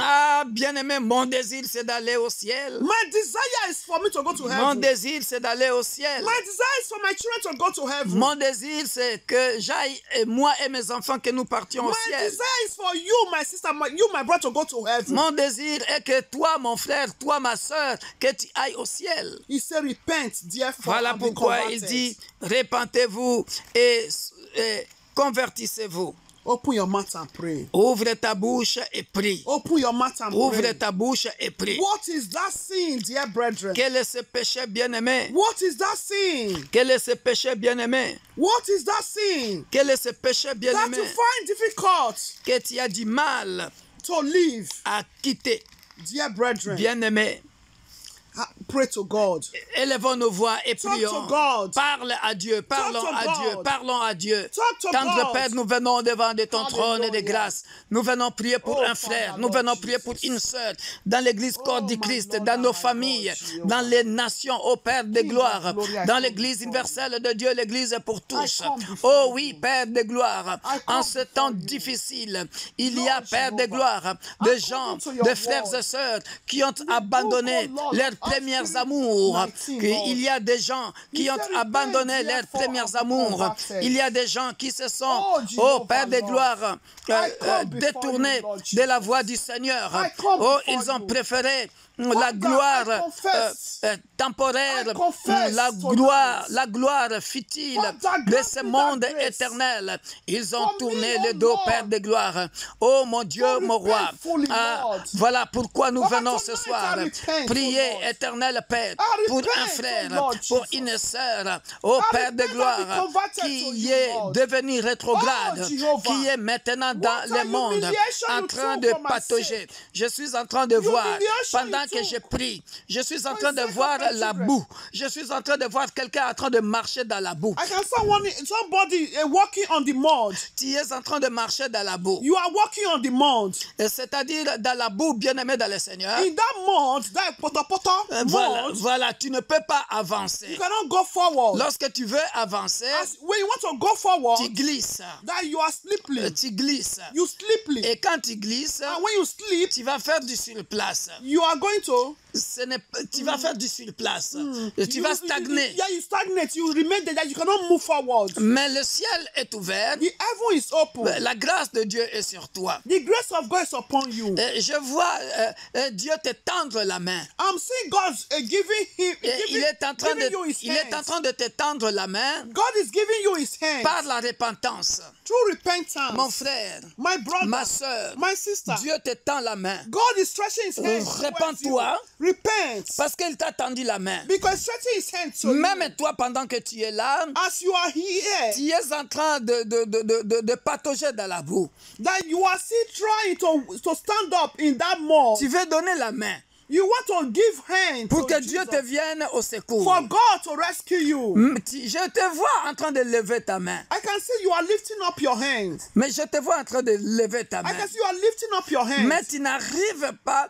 Bien-aimé, mon désir, c'est d'aller au ciel. My desire is for me to go to Mon heaven. désir, c'est d'aller au ciel. My desire is for my children to go to heaven. Mon désir, c'est que j'aille, moi et mes enfants, que nous partions au My ciel. desire is for you, my sister, you, my brother, to go to heaven. Mon désir est que toi, mon frère, toi, ma soeur, que tu ailles au ciel. He said, repent, therefore, Voilà and be pourquoi il converted. dit, répentez-vous et convertissez-vous. Open your mouth and pray. Ouvre ta bouche et prie. Open your mouth and Ouvre pray. ta bouche et prie. What is that sin, dear brethren? Quel est ce péché bien-aimé? What is that sin? Quel est ce péché bien-aimé? What is that sin Quel est ce péché that bien-aimé you find difficult que tu as du mal to live, à quitter? dear brethren? Bien-aimé, Pray to God. élevons nos voix et Talk to prions. God. Parle à Dieu, parlons to à Dieu, God. parlons à Dieu. Talk to Tendre God. Père, nous venons devant de ton trône de Hallelujah. grâce. Nous venons prier pour Oh, un frère, Father, nous Lord venons prier pour Jesus. une sœur dans l'église corps du my Christ, Lord dans and nos my familles, God, Jehovah. dans les nations, ô Père de King of gloire, glory, I dans come l'église before universelle de Dieu, l'église pour tous. come before Oh you. oui, Père de gloire, I en come ce temps before you. difficile, il y a, Lord Père de Jehovah, gloire, des according gens, to your des frères word, et sœurs qui ont book, abandonné oh Lord, leurs of premiers Acts amours, 19, Lord. qu'il y a des gens qui You ont said, repent, abandonné leurs therefore, premiers and be amours. converted. Il y a des gens qui se sont, Oh, oh Jehovah, Père de Lord. gloire, I come before détournés you, Lord de la Jesus. voie du Seigneur. I come Oh, before ils ont you. préféré la Father, gloire I confess. temporaire, I confess la gloire futile Father, de grant ce me monde that grace. éternel. Ils ont For me, tourné oh le dos, Lord. Père de gloire. Oh mon Dieu, To mon roi. repent fully, Lord. Voilà pourquoi nous Father, venons ce tonight soir I repent, prier, oh Lord. éternel Père, I pour repent, un oh frère, Lord pour Jesus. une sœur, oh I Père de repent and be gloire, converted to qui you, est Lord. devenu rétrograde, Oh, Jehovah. qui est maintenant dans What le a monde, humiliation en you train took de for my patauger. sake. Je suis en train de voir, Humiliation pendant you que je took prie, je suis en for train the de sake of voir my la children. boue. Je suis en train de voir quelqu'un en train de marcher dans la boue. I can somebody walking on the mud. Tu es en train de marcher dans la boue. You are walking on the mud. C'est-à-dire dans la boue, bien-aimé dans le Seigneur. In that mud, that Voilà, mud, voilà, tu ne peux pas avancer. you cannot go forward. Lorsque tu veux avancer, When you want to go forward, tu glisses. that you are slippery. Tu glisses. You slippery. Et quand tu glisses, And when you slip, tu vas faire du surplace. you are going to Tu vas faire du surplace. Tu vas stagner. Yeah, you stagnate. You remain there. You cannot move forward. Mais le ciel est ouvert. The heaven is open. La grâce de Dieu est sur toi. The grace of God is upon you. Je vois Dieu te tendre la main. I'm seeing God Il est en train giving you his de te tendre la main God is giving you his hand par la repentance. through repentance. Mon frère, My brother, ma soeur, my sister, Dieu te tend la main. God is stretching his hand. Repens-toi. Repent. Parce qu'il t'a tendu la main. Because stretching his hand to Même you. toi, pendant que tu es là, As you are here, tu es en train de patauger dans la boue. that you are still trying to stand up in that mud. Tu veux donner la main You want to give hand pour to que Jesus, Dieu te vienne au secours. for God to rescue you. Je te vois en train de lever ta main. I can see you are lifting up your hands. Mais je te vois en train de lever ta I main. can see you are lifting up your hands. Mais tu n'arrives pas,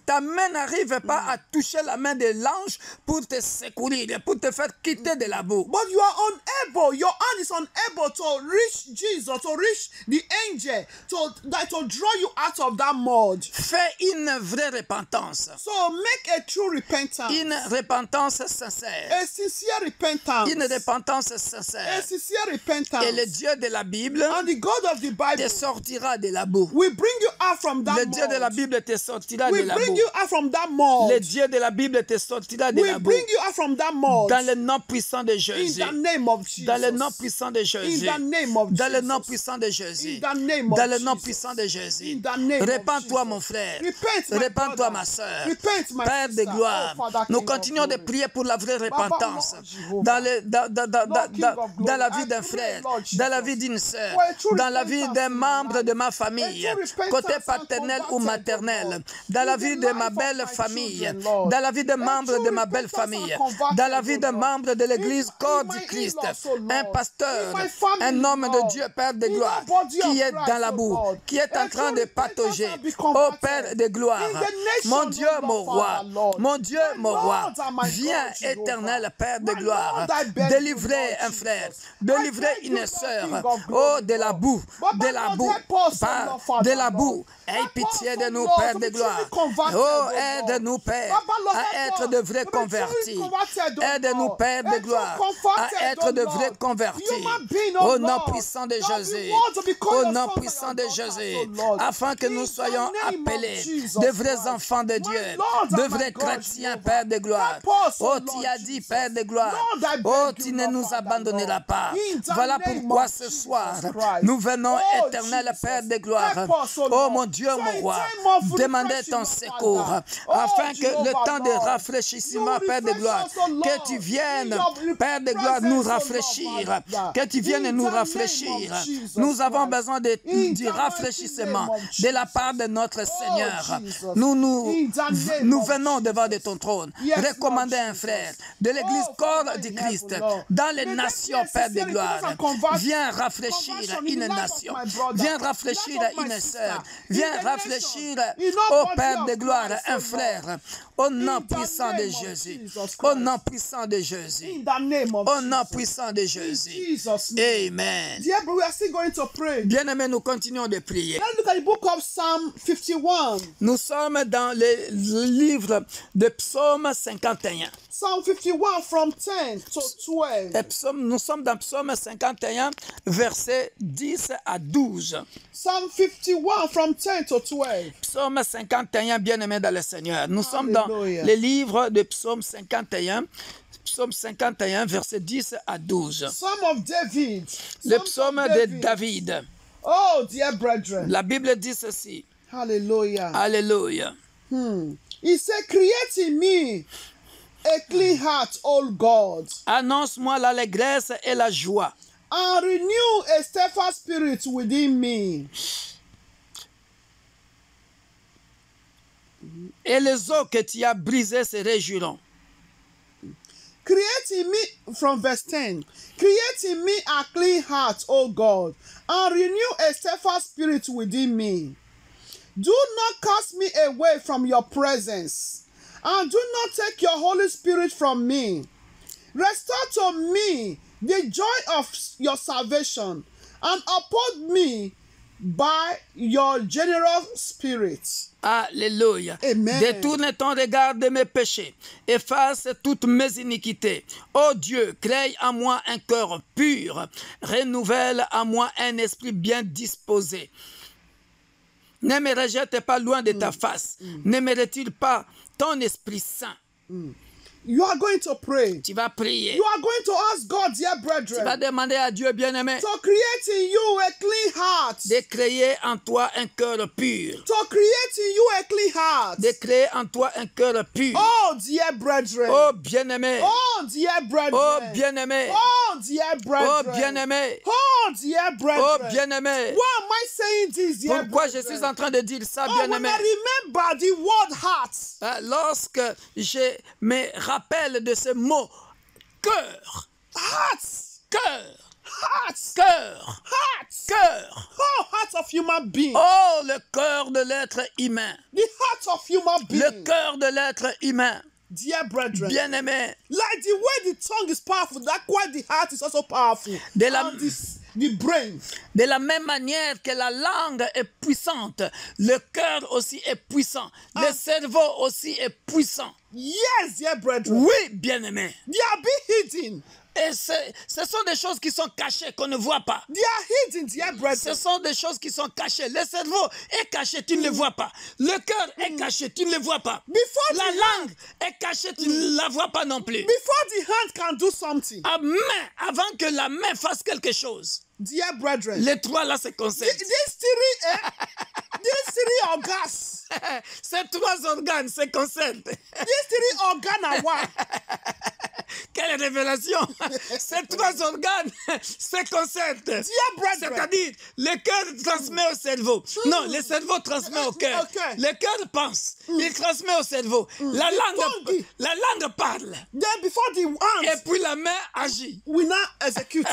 ta main n'arrive pas à toucher la main de l'ange pour te secourir, pour te faire quitter de la boue. But you are unable, your hand is unable to reach Jesus, to reach the angel, to draw you out of that mud. Fais une vraie repentance. So make a true repentance. Une repentance sincère. A sincere repentance. Une repentance A sincère. sincere repentance. Et le Dieu de la Bible And the God of the Bible te sortira de la boue. will bring you out from that Le Dieu de la mud. Bible te sortira de Will la bring boue. you out from that mud. Le Dieu de la Bible te sortira de la Will boue. bring you out from that mud. Dans le nom puissant de In Jésus. the name of Jesus. Dans le nom puissant de In Jésus. the name of Dans le nom Jesus. puissant de Jésus. In the name of Dans le nom Jesus. puissant de Jésus. In the name of Répands-toi, Jesus. mon frère. Repent, my Répands-toi, brother. ma soeur. Repent, my Père de sister. gloire, Oh, Father, nous King of continuons de glory. prier pour la vraie repentance Lord Jehovah. dans la vie I d'un pray, frère, Lord dans la Jesus, vie d'une sœur, for a true dans la vie repentance d'un in my membre de life. ma famille, A true repentance côté and paternel ou converted, maternel, Lord. dans la In the vie de life ma of belle my famille, children, Lord. dans la vie d'un A membre true de ma belle repentance and famille, converted, dans la vie d'un Lord. membre de l'église In corps my du Christ, in-laws, oh Lord. un pasteur, In my family, un homme de Lord. Dieu, Père de In the gloire, body of qui est Christ, dans la oh boue, Lord. qui est A en train true de repentance patauger, and be ô converted. Père de gloire, In the nation, mon Dieu, oh mon Lord, roi, Father, Lord. mon Dieu, My mon roi, Lord and my viens, God, Jehovah. éternel Père de My gloire, Lord, I beg délivrer you, un Lord frère, Jesus. délivrer I thank une you, sœur, King of oh, glory, de la Lord. boue, But de my la Lord, boue, help us, pas Lord, Father, de la Lord. boue, Aie pitié de nous, Père de gloire. Oh, aide-nous, Père, à être de vrais convertis. Aide-nous, Père de gloire, à être de vrais convertis. Au nom puissant de Jésus. Au nom puissant de Jésus. Afin que nous soyons appelés de vrais enfants de Dieu, de vrais chrétiens, Père de gloire. Oh, tu as dit, Père de gloire. Oh, tu ne nous abandonneras pas. Voilà pourquoi ce soir, nous venons, éternel Père de gloire. Oh, mon Dieu, mon roi, demandez ton secours, afin que le temps de rafraîchissement, Père de gloire, que tu viennes, Père de gloire, nous rafraîchir, que tu viennes nous rafraîchir. Nous avons besoin du rafraîchissement de la part de notre Seigneur. Nous venons devant de ton trône, recommander un frère de l'Église corps du Christ dans les nations, Père de gloire. Viens rafraîchir une nation, viens rafraîchir une sœur, viens rafraîchir, ô Père de gloire, un frère, au nom puissant de Jésus, au nom puissant de Jésus, au nom puissant de Jésus. Amen. Bien-aimés, nous continuons de prier. Nous sommes dans le livre de Psaume 51. Psalm 51 from 10 to 12. Nous sommes dans Psaume 51, versets 10 à 12. Psalm 51 from 10 to 12. Psaume 51, bien-aimés dans le Seigneur. Nous sommes dans le livre de Psaume 51. Psaume 51, versets 10 à 12. Psalm of David. Le psaume de David. Oh, dear brethren. La Bible dit ceci. Hallelujah. Alléluia. He said, create in me a clean heart, O God. Annonce-moi l'allégresse et la joie. And renew a steadfast spirit within me. Et les os que tu as brisés se réjouiront. Create in me, from verse 10, create in me a clean heart, O God, and renew a steadfast spirit within me. Do not cast me away from your presence, and do not take your Holy Spirit from me. Restore to me the joy of your salvation, and uphold me by your generous spirit. Alléluia. Amen. Détourne ton regard de mes péchés. Efface toutes mes iniquités. Ô Dieu, crée en moi un cœur pur. Renouvelle en moi un esprit bien disposé. Ne me rejette pas loin de ta face. Ne me retire pas ton Esprit Saint. You are going to pray. Tu vas prier. You are going to ask God, dear Tu vas brethren, demander à Dieu, bien-aimé, to create in you a clean heart. de créer en toi un cœur pur. To create in you a clean heart. De créer en toi un cœur pur. Oh, dear brethren. Oh, bien-aimé. Oh, dear brethren. Oh, bien-aimé. Oh, dear Oh, brethren. bien-aimé. Oh, dear Oh, brethren. bien-aimé. Why am I saying this, dear Pourquoi je brethren? suis en train de dire ça, Oh, when bien-aimé? I remember the word heart. Lorsque je me rappelle de ce mot cœur, Heart. cœur, Heart. cœur, Heart. cœur. Oh, heart of human being. Oh, le cœur de l'être humain. The heart of human being. Le cœur de l'être humain. Dear brethren. Bien-aimé. Like the way the tongue is powerful, that's why the heart is also powerful. De la- And the brain. De la même manière que la langue est puissante, le cœur aussi est puissant. Le cerveau aussi est puissant. Yes, dear brethren. Oui, bien-aimé. They are being hidden. Et ce sont des choses qui sont cachées, qu'on ne voit pas. They are hidden, dear Ce brethren. sont des choses qui sont cachées. Le cerveau est caché, tu ne le vois pas. Le cœur est caché, tu ne le vois pas. Before La the langue est cachée, tu ne la vois pas non plus. Before the hand can do something, Avant que la main fasse quelque chose, dear brethren, les trois là se concentrent. these three organs, Ces trois organes se concentrent. these three organs are one. Quelle révélation! Ces trois organes se concentrent. Dear brethren, C'est-à-dire, le cœur transmet au cerveau. Non, le cerveau transmet au cœur. Okay. Le cœur pense, il transmet au cerveau. La langue parle. then before the Et hands puis la main agit. will not execute.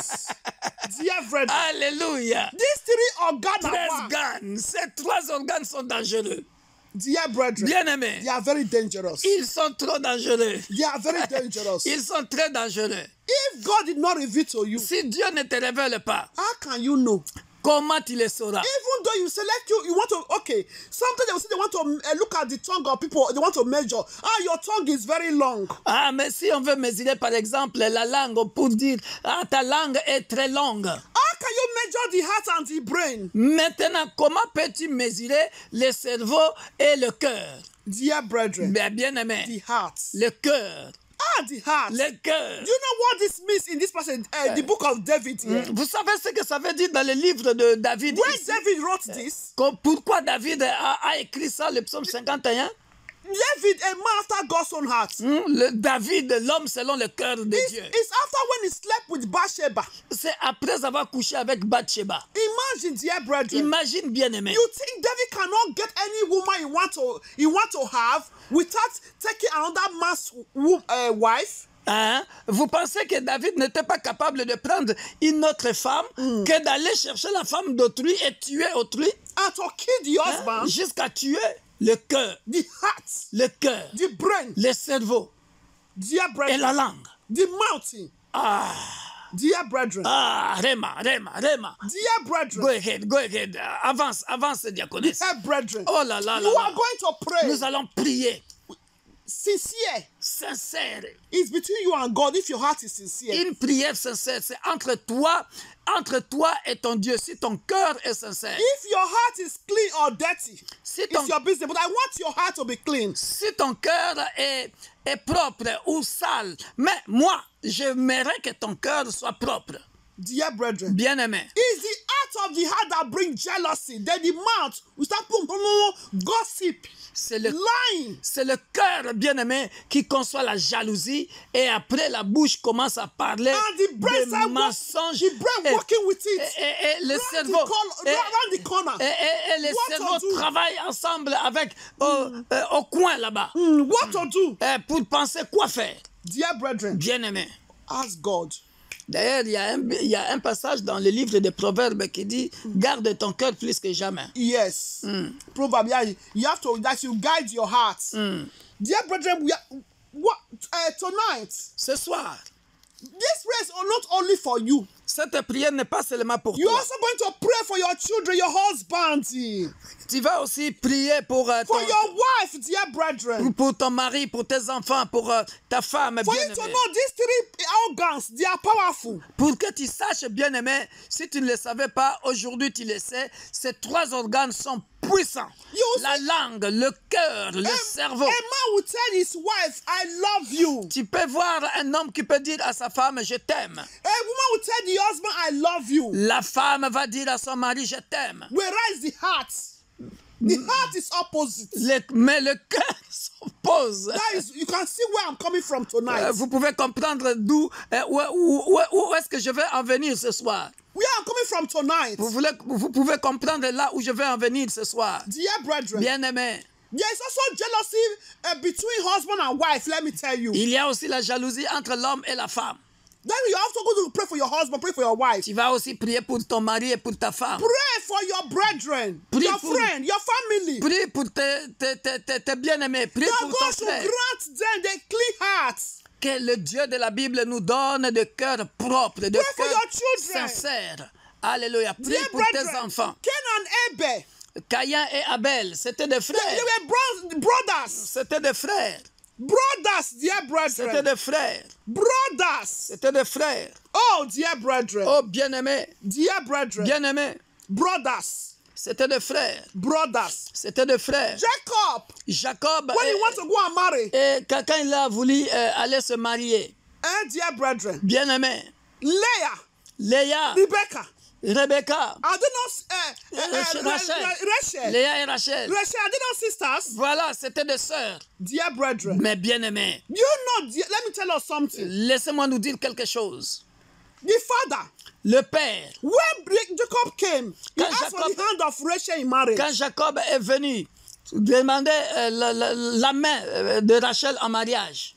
Dear brethren, Alléluia. these three organs are one. Organes. Ces trois organes sont dangereux. Dear brethren, Bien-aimés, they are very dangerous. ils sont trop dangereux. They are very dangerous. Ils sont très dangereux. If God did not reveal to you, Si Dieu ne te révèle pas, how can you know? comment tu le sauras? Even though you select you want to, okay, sometimes they will say they want to look at the tongue of people, they want to measure. Your tongue is very long. Ah, mais si on veut mesurer, par exemple, la langue pour dire, ah, ta langue est très longue. How can you measure the heart and the brain? Maintenant, comment peux-tu mesurer le cerveau et le cœur? Dear brethren, Bien aimé, the heart. le cœur, The heart. le cœur. Do you know what this means in this passage, the book of David here? Vous savez ce que ça veut dire dans le livre de David? When Ici? David wrote this, Pourquoi David a écrit ça, le psaume 51? David, a man after God's own heart. David, l'homme selon le cœur de Dieu. It's after when he slept with Bathsheba. C'est après avoir couché avec Bathsheba. Imagine, dear brethren. Imagine, bien aimé. You think David cannot get any woman he want to have without taking another man's wife? Hein? Vous pensez que David n'était pas capable de prendre une autre femme que d'aller chercher la femme d'autrui et tuer autrui? And to kill the husband? Jusqu'à tuer le cœur, The heart, le cœur, the brain, le cerveau dear et brethren, la langue. the mountain, Ah, dear brethren, Rema. dear brethren, Go ahead. Avance, diaconesse. dear brethren. Oh là là là. You là. are going to pray. Nous allons prier. Sincere. Sincère. It's between you and God if your heart is sincere. Une prière sincère, c'est entre toi et ton Dieu. Si ton cœur est sincère. If your heart is clean or dirty, Si ton, it's your business. But I want your heart to be clean. si ton cœur est propre ou sale, mais moi, j'aimerais que ton cœur soit propre. Dear brethren, Bien aimé. it's the act of the heart that brings jealousy. Then the mouth will start gossip, C'est le lying. C'est le cœur, bien-aimé, qui conçoit la jalousie et après la bouche commence à parler And the brain de start mensonges. the brain working with it. Et le Round cerveau around the corner. et le What cerveau to do? travaillent ensemble avec au coin là-bas What to do? pour penser quoi faire. Dear brethren, Bien-aimé. ask God. D'ailleurs, il y a un passage dans le livre des Proverbes qui dit « Garde ton cœur plus que jamais ». Yes. Proverb, yeah, you have to that you guide your heart. Dear brethren, tonight, Ce soir, this prayer is not only for you. cette prière n'est pas seulement pour You're toi. also going to pray for your children, your husband, Tu vas aussi prier pour for your wife, dear brethren. pour ton mari, pour tes enfants, pour ta femme For you to bien-aimée. know these three organs, they are powerful. Pour que tu saches, bien-aimé, si tu ne le savais pas, aujourd'hui tu le sais, ces trois organes sont puissants. You La langue, le cœur, le cerveau. A man will tell his wife, I love you. Tu peux voir un homme qui peut dire à sa femme, je t'aime. A woman will tell the husband, I love you. La femme va dire à son mari, je t'aime. Whereas the heart? The heart is opposite. Mais le cœur s'oppose. That is, you can see where I'm coming from tonight. Vous pouvez comprendre où est-ce que je vais en venir ce soir. Where I'm coming from tonight. Vous pouvez comprendre là où je vais en venir ce soir. Dear brethren, Bien-aimé, there is also jealousy between husband and wife, let me tell you. il y a aussi la jalousie entre l'homme et la femme. Then you have to go to pray for your husband, pray for your wife. Tu vas aussi prier pour ton mari et pour ta femme. Pray for your brethren, Pray your for- friend, your family. Prie pour tes bien-aimés. Prie That pour God ton should frère. grant them the clean hearts. Que le Dieu de la Bible nous donne de cœurs propres, de Pray for cœurs your children. sincères. Alléluia. Prie Dear pour tes brethren, enfants. Cain and Abel, Caïn et Abel, c'était des they frères. were brothers. C'était des frères. Brothers, dear C'était brethren. des frères. Brothers. C'était des frères. Oh, dear brethren. Oh, bien-aimés. Dear brethren. Bien-aimés. Brothers. C'était des frères. Brothers. C'était des frères. Jacob, Jacob, when he wants to go and marry, et quand il a voulu aller se marier, dear brethren, bien-aimé, Leah, Léa, Rebecca, Rebecca, are they not Rachel, Rachel? Léa et Rachel. Rachel, are they not sisters? Voilà, c'était des sœurs. Dear brethren, Mais bien-aimés, you know, let me tell you something. laissez-moi nous dire quelque chose. The father, Le père, when Jacob came, he Quand asked for Jacob- the hand of Rachel in marriage. quand Jacob est venu demander la main de Rachel en mariage,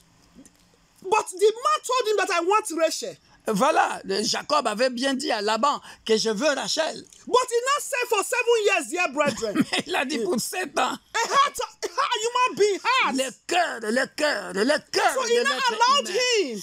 But the man told him that I want Rachel. voilà, Jacob avait bien dit à Laban que je veux Rachel. But he not said for 7 years, dear brethren. Mais il a dit pour 7 ans. A human being heart. Le cœur So de he now l'être allowed humain. him.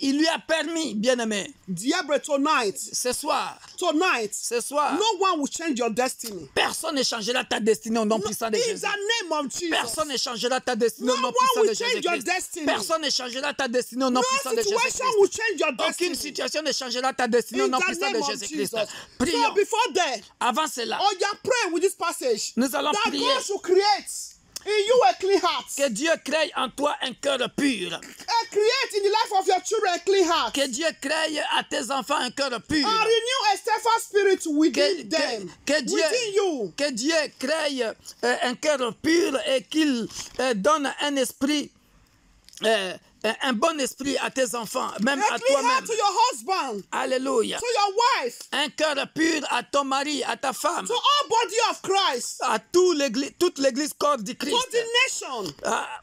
Il lui a permis, bien-aimé, Dear brother, tonight, ce soir, no one will change your destiny. personne ne changera ta destinée au nom puissant de In Jésus. the name of Jesus. Personne ne changera ta destinée au No nom one puissant de will change your Jésus-Christ. destiny. Personne ne changera ta destinée au nom No puissant de situation Jésus-Christ. will change your destiny. Aucune situation ne changera ta destinée au In nom the puissant name de of Jésus-Christ. Jesus. So Prions. before that, Avant cela, pray with this passage. nous allons That prier. God should create in you a clean heart. Que Dieu crée en toi un cœur pur. Create in the life of your children a clean heart. Que Dieu crée à tes enfants un cœur pur. And renew a steadfast spirit within them. Within you. Que Dieu crée un cœur pur et qu'il donne un esprit, un bon esprit à tes enfants, même A à clean toi-même. heart to your husband, Alléluia. to your wife, Un cœur pur à ton mari, à ta femme, to all body of Christ, à toute l'église corps du to Christ, the nation,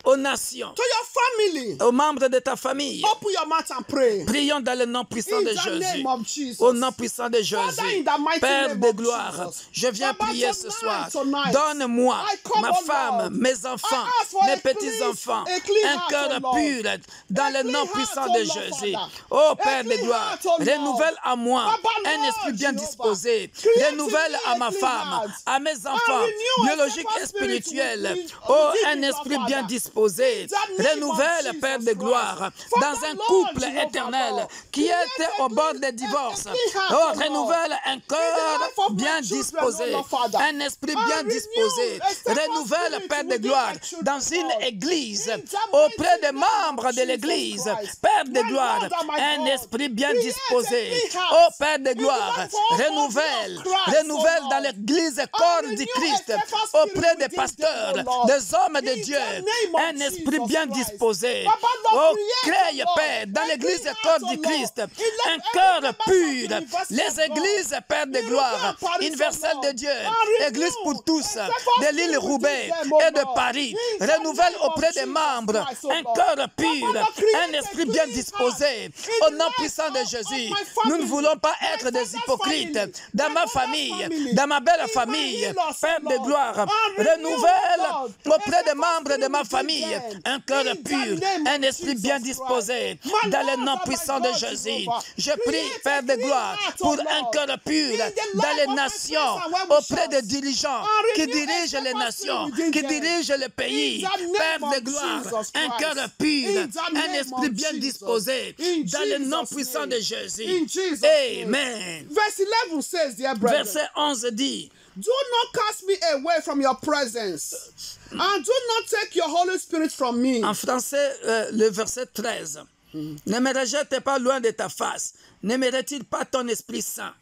aux nations, to your family. aux membres de ta famille. Open your mouth and pray. Prions dans le nom puissant In de the Jésus. name of Jesus. Au nom puissant de Jésus. Father, in the mighty Père name de of gloire, Jesus. je viens Baba, prier ce tonight, soir. Donne-moi, I come, ma oh femme, Lord. mes enfants, I ask for mes a petits-enfants, clean- a clean un heart, cœur oh Lord. pur dans A le clean nom heart, puissant oh de Lord, Jésus. Father. Oh A Père de clean gloire, heart, oh Lord. renouvelle à moi Baba, un Lord, esprit bien Jehovah. disposé. Create Renouvelle in me à a ma clean femme, heart. à mes enfants, renew a biologiques et steadfast spirit spirituels. within- Oh, within un me, esprit Father. bien disposé. In the name of Renouvelle, Jesus Père de Christ. gloire, Father, dans un Lord, couple Jehovah, éternel Lord. qui Create était a au bord clean- des divorces. a clean heart, Oh, oh Lord. renouvelle un In the cœur life of my bien children, disposé, oh Lord, Father. un esprit And bien renew disposé. a steadfast Renouvelle, spirit Père de within gloire, my children, dans une Lord. église, In the auprès mighty des name of membres de Jesus l'église. Christ. Père de My gloire, Lord and my un God. esprit bien Create a disposé. clean heart. Oh, Père de In the gloire, life of all renouvelle, body of Christ, renouvelle oh dans Lord. l'église corps renew du a Christ, steadfast spirit auprès des within pasteurs, them, oh Lord. des hommes de In Dieu, the name of un esprit Jesus bien Christ. disposé. Papa, Lord, Oh, create, crée, oh Lord, Père, dans a l'église clean corps heart, du oh Christ, Lord. In un every cœur member of pur. University Les of God. églises, Père de In gloire, Roubaix, Paris, universelle oh de Lord. Dieu, And Église renew pour tous, a steadfast de l'île spirit Roubaix within them, oh et de Lord. Paris, In the renouvelle name of auprès des Jesus membres Christ, oh un Lord. cœur Papa, pur, Lord, create un a esprit clean bien heart disposé. in Au the nom life puissant de of Jésus, my nous ne family, voulons pas my être des father's hypocrites. family, Dans my ma mother's famille, family, dans ma belle in my famille, in-laws, Père oh de Lord. gloire, And renew, renouvelle Lord, auprès a des membres de ma steadfast famille spirit within un cœur them. In pur, the name un of esprit bien Jesus disposé. Christ. My Dans le Lord nom and my puissant de God, Jésus, Jehovah. je prie, Create Père a de clean gloire, heart, oh pour Lord. un cœur pur In the dans life les of my nations, friends and well-wishers. auprès des dirigeants And qui renew a dirigent les steadfast nations, spirit within qui them. dirigent le pays. In the name Père de of gloire, Jesus un Christ. cœur pur, In the un name esprit of bien Jesus. disposé. In Dans le nom Jesus' puissant name. de Jésus. In Jesus' name. Amen. Verse 11 says, dear brethren, Verset 11 dit, do not cast me away from your presence, and do not take your Holy Spirit from me. en français, le verset 13. Ne me rejette pas loin de ta face. Ne me retire pas ton Esprit Saint.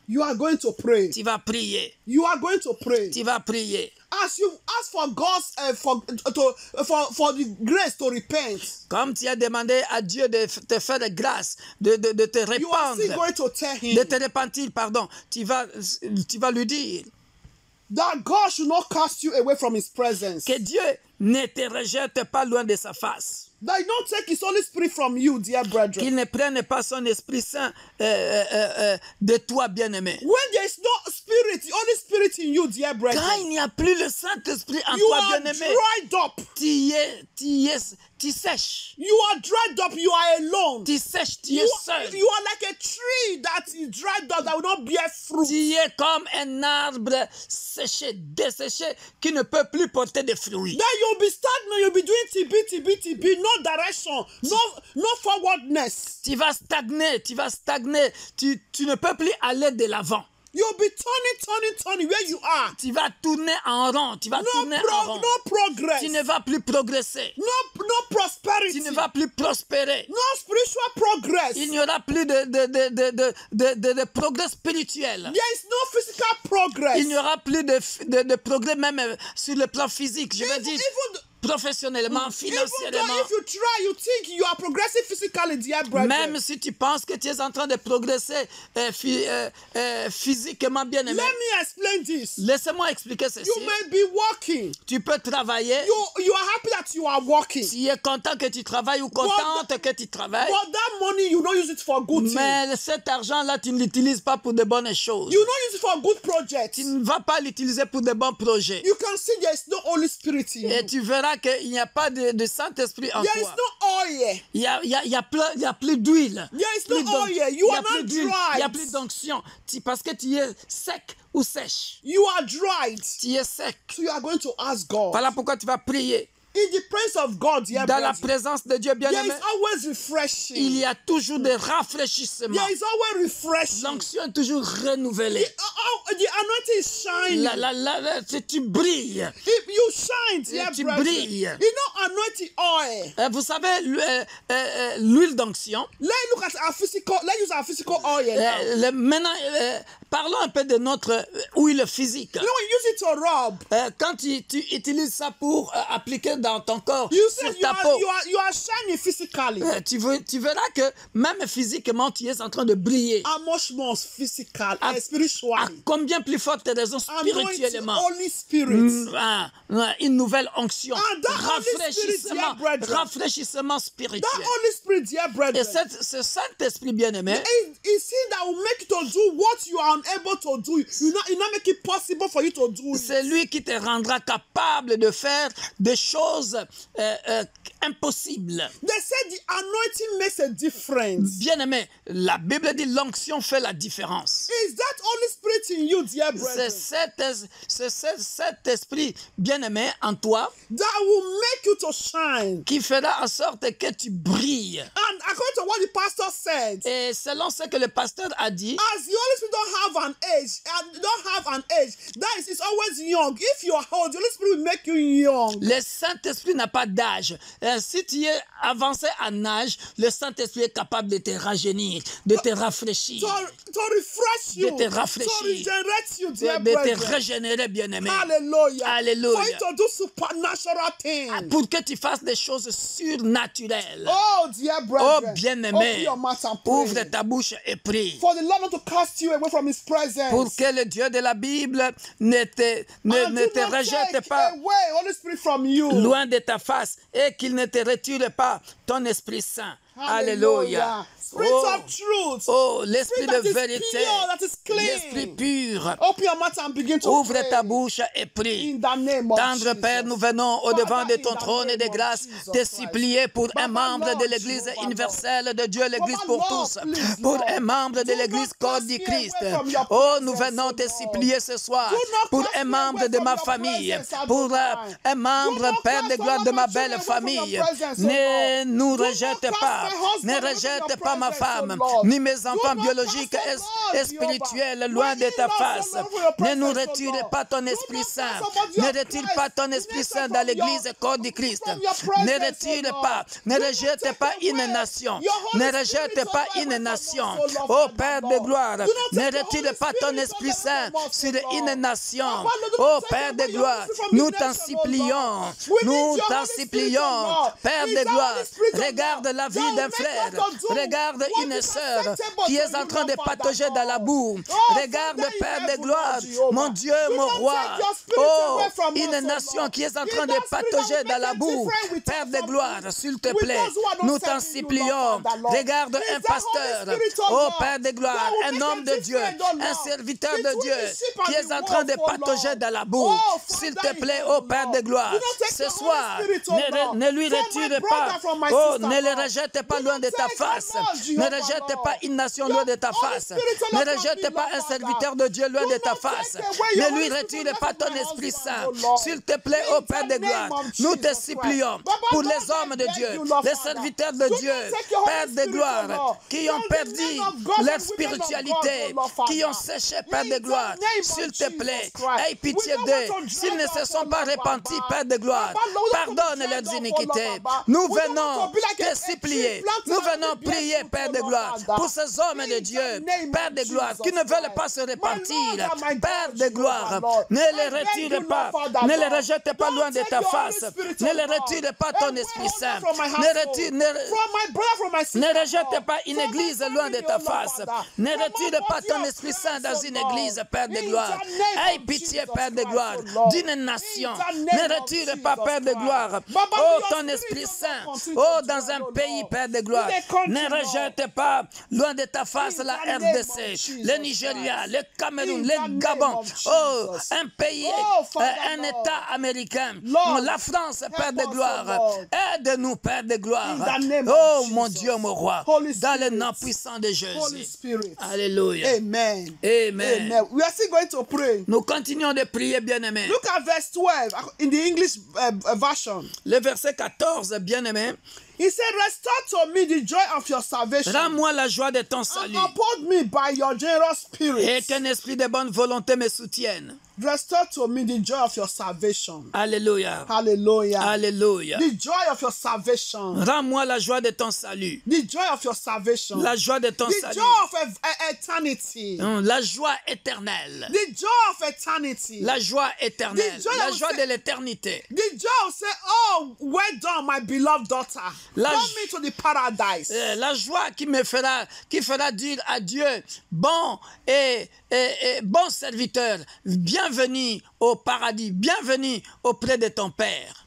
You are going to pray. Tu vas prier. You are going to pray. Tu vas prier. As you ask for God's for the grace to repent, Comme tu as demandé à Dieu de te faire grâce, de te you are still répandre, going to tell de him te repentir, pardon. Tu vas lui dire that God should not cast you away from his presence. que Dieu ne te rejette pas loin de sa face. That he don't take his Holy Spirit from you, dear brethren. Qu'il ne prenne pas son Esprit Saint de toi, bien-aimé. When there is no spirit, the Holy Spirit in you, dear Quand brethren, il n'y a plus le Saint-Esprit en you toi, are bien-aimé, dried up. tu sèches. You are dried up. You are alone. Tu sèches, tu es You seul. are like a tree that is dried up that will not bear fruit. Tu es comme un arbre séché, desséché, qui ne peut plus porter de fruits. Then you'll be stagnant. You'll be doing TB, no direction, no forwardness. Tu vas stagner, tu ne peux plus aller de l'avant. You'll be turning where you are. Tu vas tourner en rond, No progress. Tu ne vas plus progresser. No prosperity. Tu ne vas plus prospérer. No spiritual progress. Il n'y aura plus de progrès spirituel. There is no physical progress. Il n'y aura plus de progrès même sur le plan physique. Je veux dire, professionnellement, Even financièrement. though if you try, you think you are progressing physically, dear brethren. Même si tu penses que tu es en train de progresser physiquement, bien aimé. Let me explain this. Laissez-moi expliquer ceci. You may be working. Tu peux travailler. You are happy that you are working. Tu es content que tu travailles ou contente que tu travailles. But that money, you don't use it for good things. Mais cet argent-là, tu ne l'utilises pas pour de bonnes choses. You don't use it for good projects. Tu ne vas pas l'utiliser pour de bons projets. You can see there is no Holy Spirit in Et you. tu verras qu'il n'y a pas de Saint-Esprit en There is toi. no oil. Il y a plus d'huile. There is Plus no d'onc- oil. You il y a are plus not d'huile. Il n'y a plus dried. d'onction. Parce que tu es sec ou sèche. You are dried. Tu es sec. So you are going to ask God. Voilà pourquoi tu vas prier. In the presence of God, dear Dans la brethren, présence de Dieu there bien-aimé, is always refreshing. il y a toujours des rafraîchissements. There is always refreshing. L'onction est toujours renouvelée. The anointing is shining. Tu brilles. If you shine, dear tu brethren, brilles. you know anointing oil. Vous savez, l'huile d'onction. Let's look at our physical. Let's use our physical oil now. Maintenant, parlons un peu de notre huile physique. You know, we use it to rub. Quand tu utilises ça pour appliquer dans ton corps, You sur said ta peau, you are shining physically. tu verras que même physiquement, tu es en train de briller. How much more physical À and spiritually? combien plus forte raison Anointing spirituellement. Holy Spirit. Une nouvelle onction, And that Holy Spirit, dear brethren. rafraîchissement That spirituel. Holy Spirit, dear Et brethren. ce Saint-Esprit bien-aimé, It's him that will make you to do what you are unable to do. You not make it possible for you to do it. c'est lui qui te rendra capable de faire des choses impossibles. They said the anointing makes a difference. Bien-aimé, la Bible dit l'onction fait la différence. Is that Holy Spirit in you, dear brethren, C'est cet esprit bien-aimé en toi that will make you to shine? qui fera en sorte que tu brilles. And according to what the pastor said, Et selon ce que le pasteur a dit, as the Holy Spirit don't have an age, that is, it's always young. If you are old, the Holy Spirit will make you young. le Saint-Esprit n'a pas d'âge. Si tu es avancé en âge, le Saint-Esprit est capable de te rajeunir, de te rafraîchir, To refresh you, de te rafraîchir, to regenerate you, dear de te brethren. régénérer, bien-aimé. Hallelujah. Alléluia. For you to do supernatural things. Pour que tu fasses des choses surnaturelles. Oh, dear Oh, brethren. bien-aimé, Open your mouth and ouvre pray. ta bouche et prie. For the Lord not to cast you away from his presence. Pour que le Dieu de la Bible ne te And do not rejette take pas away Holy Spirit from you. loin de ta face et qu'il ne te retire pas ton Esprit Saint. Alléluia. Spirit of truth. Oh, l'esprit Spirit de that is vérité, pure, that is clean. l'esprit pur. Open your mouth and begin to Ouvre pray. ta bouche et prie. In the name of Tendre Jesus. Père, nous venons au devant Father, de ton in the trône name de of grâce, Jesus te Christ. supplier pour un Baba, membre Lord, de l'Église Jehovah, universelle de Dieu, l'Église Baba, pour Lord, tous, please, pour Lord. un membre de Do l'Église not corps cast du me Christ. away from your Oh, nous presence, venons O te Lord. supplier ce soir Do not pour cast un me membre away de from ma your famille, presence, pour Adonai. un membre, Do not Père de cast gloire, de ma all my belle children away from famille. your presence, O Ne Lord. nous Do not rejette cast pas, my husband ne away from rejette your pas ma presence, O femme, Lord. ni mes Do enfants not biologiques cast us, Lord, et spirituels Jehovah. loin de My ta in-laws face. from your Ne nous presence, O retire Lord. pas ton Do Esprit not Saint. cast somebody Ne of retire Christ, pas ton the Esprit nation Saint dans from l'Église your- corps du Christ. from your Ne presence, retire O Lord. pas, ne Do not rejette take pas away une nation. your Holy Ne Spirit rejette away pas from une us, nation. O Lord, Oh Father, Père de Lord. gloire, Do not ne take the retire Holy pas ton Spirit Esprit away Saint from us, sur O Lord. une nation. Papa, Lord, do Oh not take Père de away your gloire, Holy Spirit from nous the t'en nation, O supplions, Lord. We nous need your t'en Holy Spirit, O supplions, Lord. Père Is de the gloire, Holy Spirit, O regarde Lord, la that vie will d'un make frère, us to do regarde what une is sœur acceptable qui to est en you, train de Lord, Father, patauger dans la Lord. boue. Oh, Regarde, Father in Père de heaven, gloire, Lord Jehovah. mon Dieu, Do mon not roi. take your spirit Oh, away from une us, O nation Lord. qui est en Give train that de spirit that patauger will dans make la them boue. different with Père us, de Lord. gloire, s'il te With plaît, those who are not nous t'en serving you, supplions. Lord, Father, Lord. Regarde Is un that Holy pasteur, Spirit, O oh Lord, Père de gloire, that will un make homme them de Dieu, different, O un Lord, serviteur de between Dieu the sheep and qui est the en train de wolf, O patauger Lord. dans la boue. Oh, S'il Father te in plaît, heaven, oh Père Lord. de gloire, Do not take ce the Holy soir, Spirit, O Lord, ne lui from my retire brother, pas, from my oh, sister, ne le Lord. rejette pas Do loin not de ta take, face. O Lord, Ne Jehovah, rejette Lord. pas une nation Your loin de ta Holy face. Spirit, O Ne Lord, from rejette me, pas Lord, un Father. serviteur de Dieu loin Do de ta not face. take away your Ne lui Holy retire Spirit pas from ton my Esprit husband, Saint. O Lord. S'il te plaît, In oh Père the de gloire, name of nous te Jesus supplions Christ. Baba, pour Lord, les hommes I de beg Dieu, you, Lord, les Father. serviteurs Do de not Dieu, take your Holy Père de Spirit, O gloire, Lord, qui ont from the perdu men of God leur and women of God, spiritualité, O Lord, Father. qui ont séché, Père In de the gloire. name of S'il te Jesus plaît, Christ. aie pitié We don't d'eux. want to S'ils drag ne us, se sont O pas Lord, repentis, Baba. Père de gloire, Baba, Lord, we don't want to pardonne drag leurs us, O Lord, iniquités. Baba. Nous We don't want venons to be like te a supplier prier. Nous venons prier, Père de gloire, pour ces hommes de Dieu, Père de gloire, qui ne veulent pas se repentir. Père de gloire, ne les retire pas, ne les rejette pas loin de ta face. Ne les retire pas ton Esprit Saint. Ne rejette pas une église loin de ta face. Ne retire pas ton Esprit Saint dans une église, Père de gloire. Aie pitié, Père de gloire, d'une nation. Ne retire pas, Père de gloire, oh, ton Esprit Saint, oh, dans un pays, Père de gloire. Ne rejette pas loin de ta face la RDC, le Nigeria, le Cameroun, le Gabon, oh, un pays, un État américain, la France, Père de gloire. Aide-nous, Père de gloire. Oh, mon Dieu, mon roi, dans le nom puissant de Jésus. Alléluia. Amen. Amen. Amen. We are still going to pray. Nous continuons de prier, bien-aimés. Look at verse 12 in the English version. Le verset 14, bien-aimé. He said, restore to me the joy of your salvation. Rends-moi la joie de ton And salut. uphold me by your generous spirit. Et qu'un esprit de bonne volonté me soutienne. Restore to me the joy of your salvation. Alléluia. Hallelujah. Alléluia. The joy of your salvation. Rends-moi la joie de ton salut. The joy of your salvation. La joie de ton The salut. joy of eternity. La joie éternelle. The joy of eternity. La joie éternelle. The joy La of joie say- de l'éternité. The joy of say, oh, well done, my beloved daughter. La Come jo- me to the paradise. La joie qui fera dire à Dieu, bon et bon serviteur, bienvenue au paradis, bienvenue auprès de ton Père.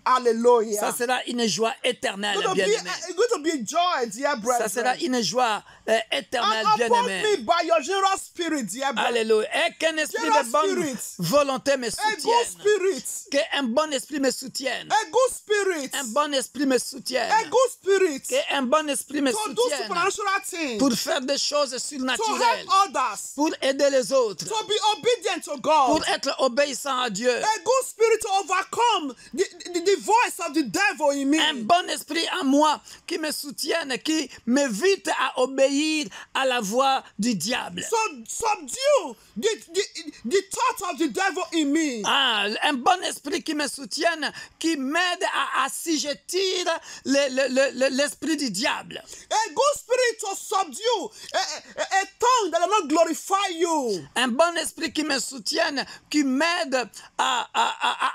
Hallelujah. Ça sera une joie éternelle, It's bien-aimé. going to be joy, dear brethren. Ça sera une joie éternelle, And upon bien-aimé. me by your generous spirit, dear brethren. Alléluia. Et qu'un esprit Generous de bonne spirit. volonté me A good soutienne. spirit. Qu'un bon esprit me soutienne. A good spirit. Un bon esprit me soutienne. A good spirit. Qu'un bon esprit me To do soutienne. supernatural things. Pour faire des choses To surnaturelles. help others. Pour aider les autres. To be obedient to God. Pour être obéissant à Dieu. A good spirit to overcome the voice of the devil in me. Un bon esprit en moi qui me soutienne, qui m'évite à obéir à la voix du diable. So subdue the thought of the devil in me. Ah, un bon esprit qui me soutienne, qui m'aide à assujettir l'esprit du diable. A good spirit to subdue a tongue that will not glorify you. Un bon esprit qui me soutienne, qui m'aide à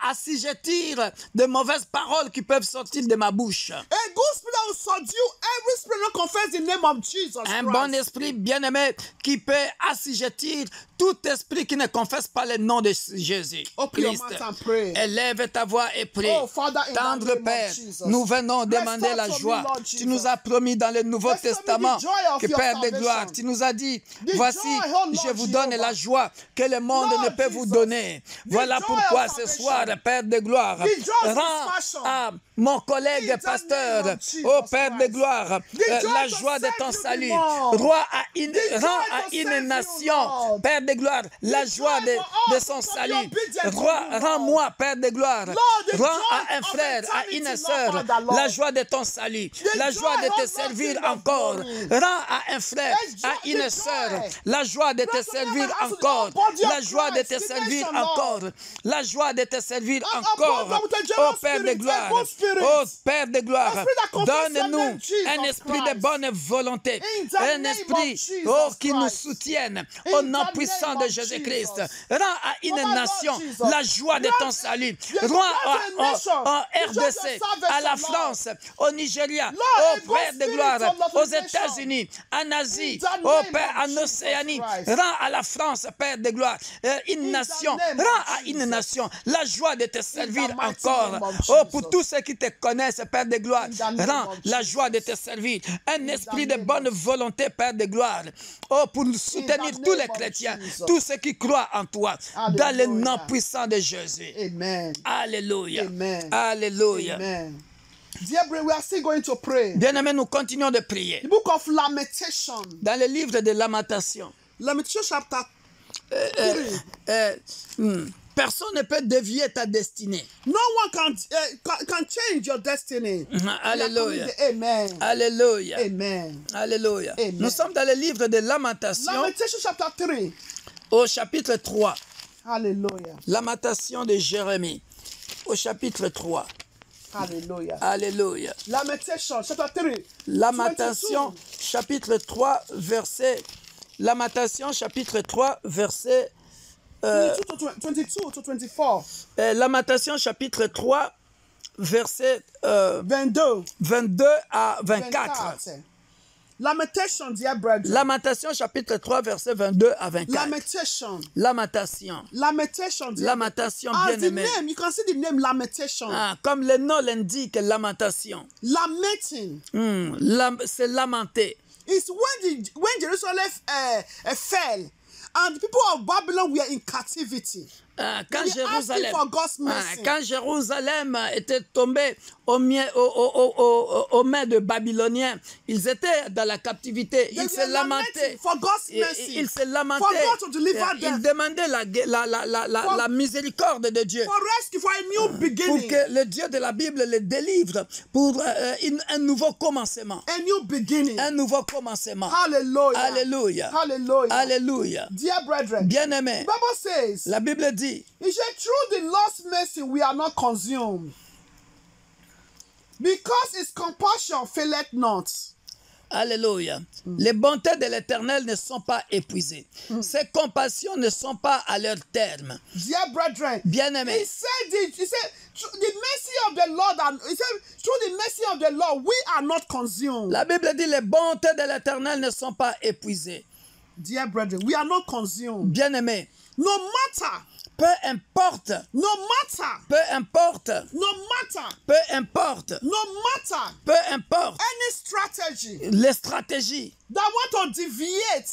assujettir de mauvaises paroles qui peuvent sortir de ma bouche. A good spirit that will subdue every spirit that confess the name of Jesus Un Christ. bon esprit bien-aimé qui peut assujettir tout esprit qui ne confesse pas le nom de Jésus. Open your Christ. mouth and pray. Élève ta voix et prie. Oh, Father, in the Tendre name of Père, Jesus. nous venons demander la Restore to joie. me, Lord Tu Jesus. nous as promis dans le Nouveau Restore me the Testament joy of que your Père de salvation. gloire, tu nous as dit, The voici, joy, oh Lord je vous donne Jehovah. la joie que le monde Lord ne peut vous Jesus. donner. Voilà joy pourquoi of ce salvation. soir, Père de gloire, The joy of rends satisfaction. à mon collègue In the pasteur, name of Jesus ô Père de Christ. gloire, The joy la to joie de ton save you, salut. Lord. Rends joy à to une save you, nation, Lord. Père de gloire, la The joie joy for de us son to be salut. obedient to you, Lord. Rends-moi, Père de gloire, Lord, the rends joy à un of frère, à eternity, une Lord, sœur, Father, Lord. la joie de ton salut, la joy, joie de oh te Lord, servir King of encore. glory. Rends à un frère, The joy, à une the sœur, joy. la joie de te Bless the servir Lord, and encore, the body of la joie de Christ, te the servir nation, encore, Lord. la joie de te servir And encore. upon them with a Oh generous Père de spirit, a gloire, good spirit. oh Père de gloire, A spirit that confesses the donne-nous name Jesus un esprit de Christ. bonne volonté, In the un name esprit of Jesus oh, qui nous Christ. soutienne In au the nom name puissant of de Jésus-Christ. Jesus. Rends à une Oh my Lord nation Jesus. la joie de ton salut. Rends en RDC, à la France, au Nigeria, au Père de gloire, aux États-Unis, en Asie, au Père, en Océanie. Rends à la France, Père de gloire, une nation. Rends à une nation la joie de te servir encore. Oh, pour tous ceux qui te connaissent, Père de gloire, rends la joie de te servir. Un esprit de bonne volonté, Père de gloire. Oh, pour soutenir tous les chrétiens, tous ceux qui croient en toi, dans le nom puissant de Jésus. Amen. Alléluia. Amen. Alléluia. Amen. Dear brethren, we are still going to pray. Bien-aimés, nous continuons de prier. The book of Lamentation. Dans le livre de Lamentation, Lamentation chapter 3. personne ne peut dévier ta destinée. No one can change your destiny. Alléluia. Amen. Alléluia. Amen. Alléluia. Amen. Nous sommes dans le livre de Lamentation Lamentation chapter 3. au chapitre 3. Hallelujah. Lamentation de Jérémie au chapitre 3. Hallelujah. Alléluia. Lamentation, chapter 3. Lamentation, 22. chapitre 3, verset... Lamentation, chapitre 3, verset... 22 to 24. Lamentation, chapitre 3, verset 22. 22 à 24. 24. Lamentation, dear brethren. Lamentation, chapitre 3, verset 22 à 24. Lamentation. Lamentation. Lamentation, dear Lamentation, As the bien-aimé. name, you can see the name lamentation. Ah, comme le nom l'indique, lamentation. Lamenting. C'est lamenter. It's when Jerusalem fell and the people of Babylon were in captivity. Quand They asking for God's mercy. Quand Jérusalem était tombé aux mains de Babyloniens, ils étaient dans la captivité. They Ils se were lamentaient. lamenting for God's mercy. Ils se lamentaient. For God to deliver Ils them. demandaient la miséricorde de Dieu. For rescue, for a new Pour beginning. que le Dieu de la Bible les délivre pour un nouveau commencement. A new beginning. Un nouveau commencement. Hallelujah. Alléluia. Hallelujah. Alléluia. Dear brethren, Bien-aimés, the Bible says, la Bible dit, he said, through the Lord's mercy we are not consumed, because his compassion faileth not. Alléluia. Les bontés de l'Éternel ne sont pas épuisées. Ses compassions ne sont pas à leur terme. Dear brethren, Bien-aimés, he said it. He said, through the mercy of the Lord, and he said, through the mercy of the Lord, we are not consumed. la Bible dit les bontés de l'Éternel ne sont pas épuisées. Dear brethren, we are not consumed. Bien-aimés, No matter, peu importe, no matter, peu importe, no matter, peu importe, no matter peu importe any strategy les stratégies that want to deviate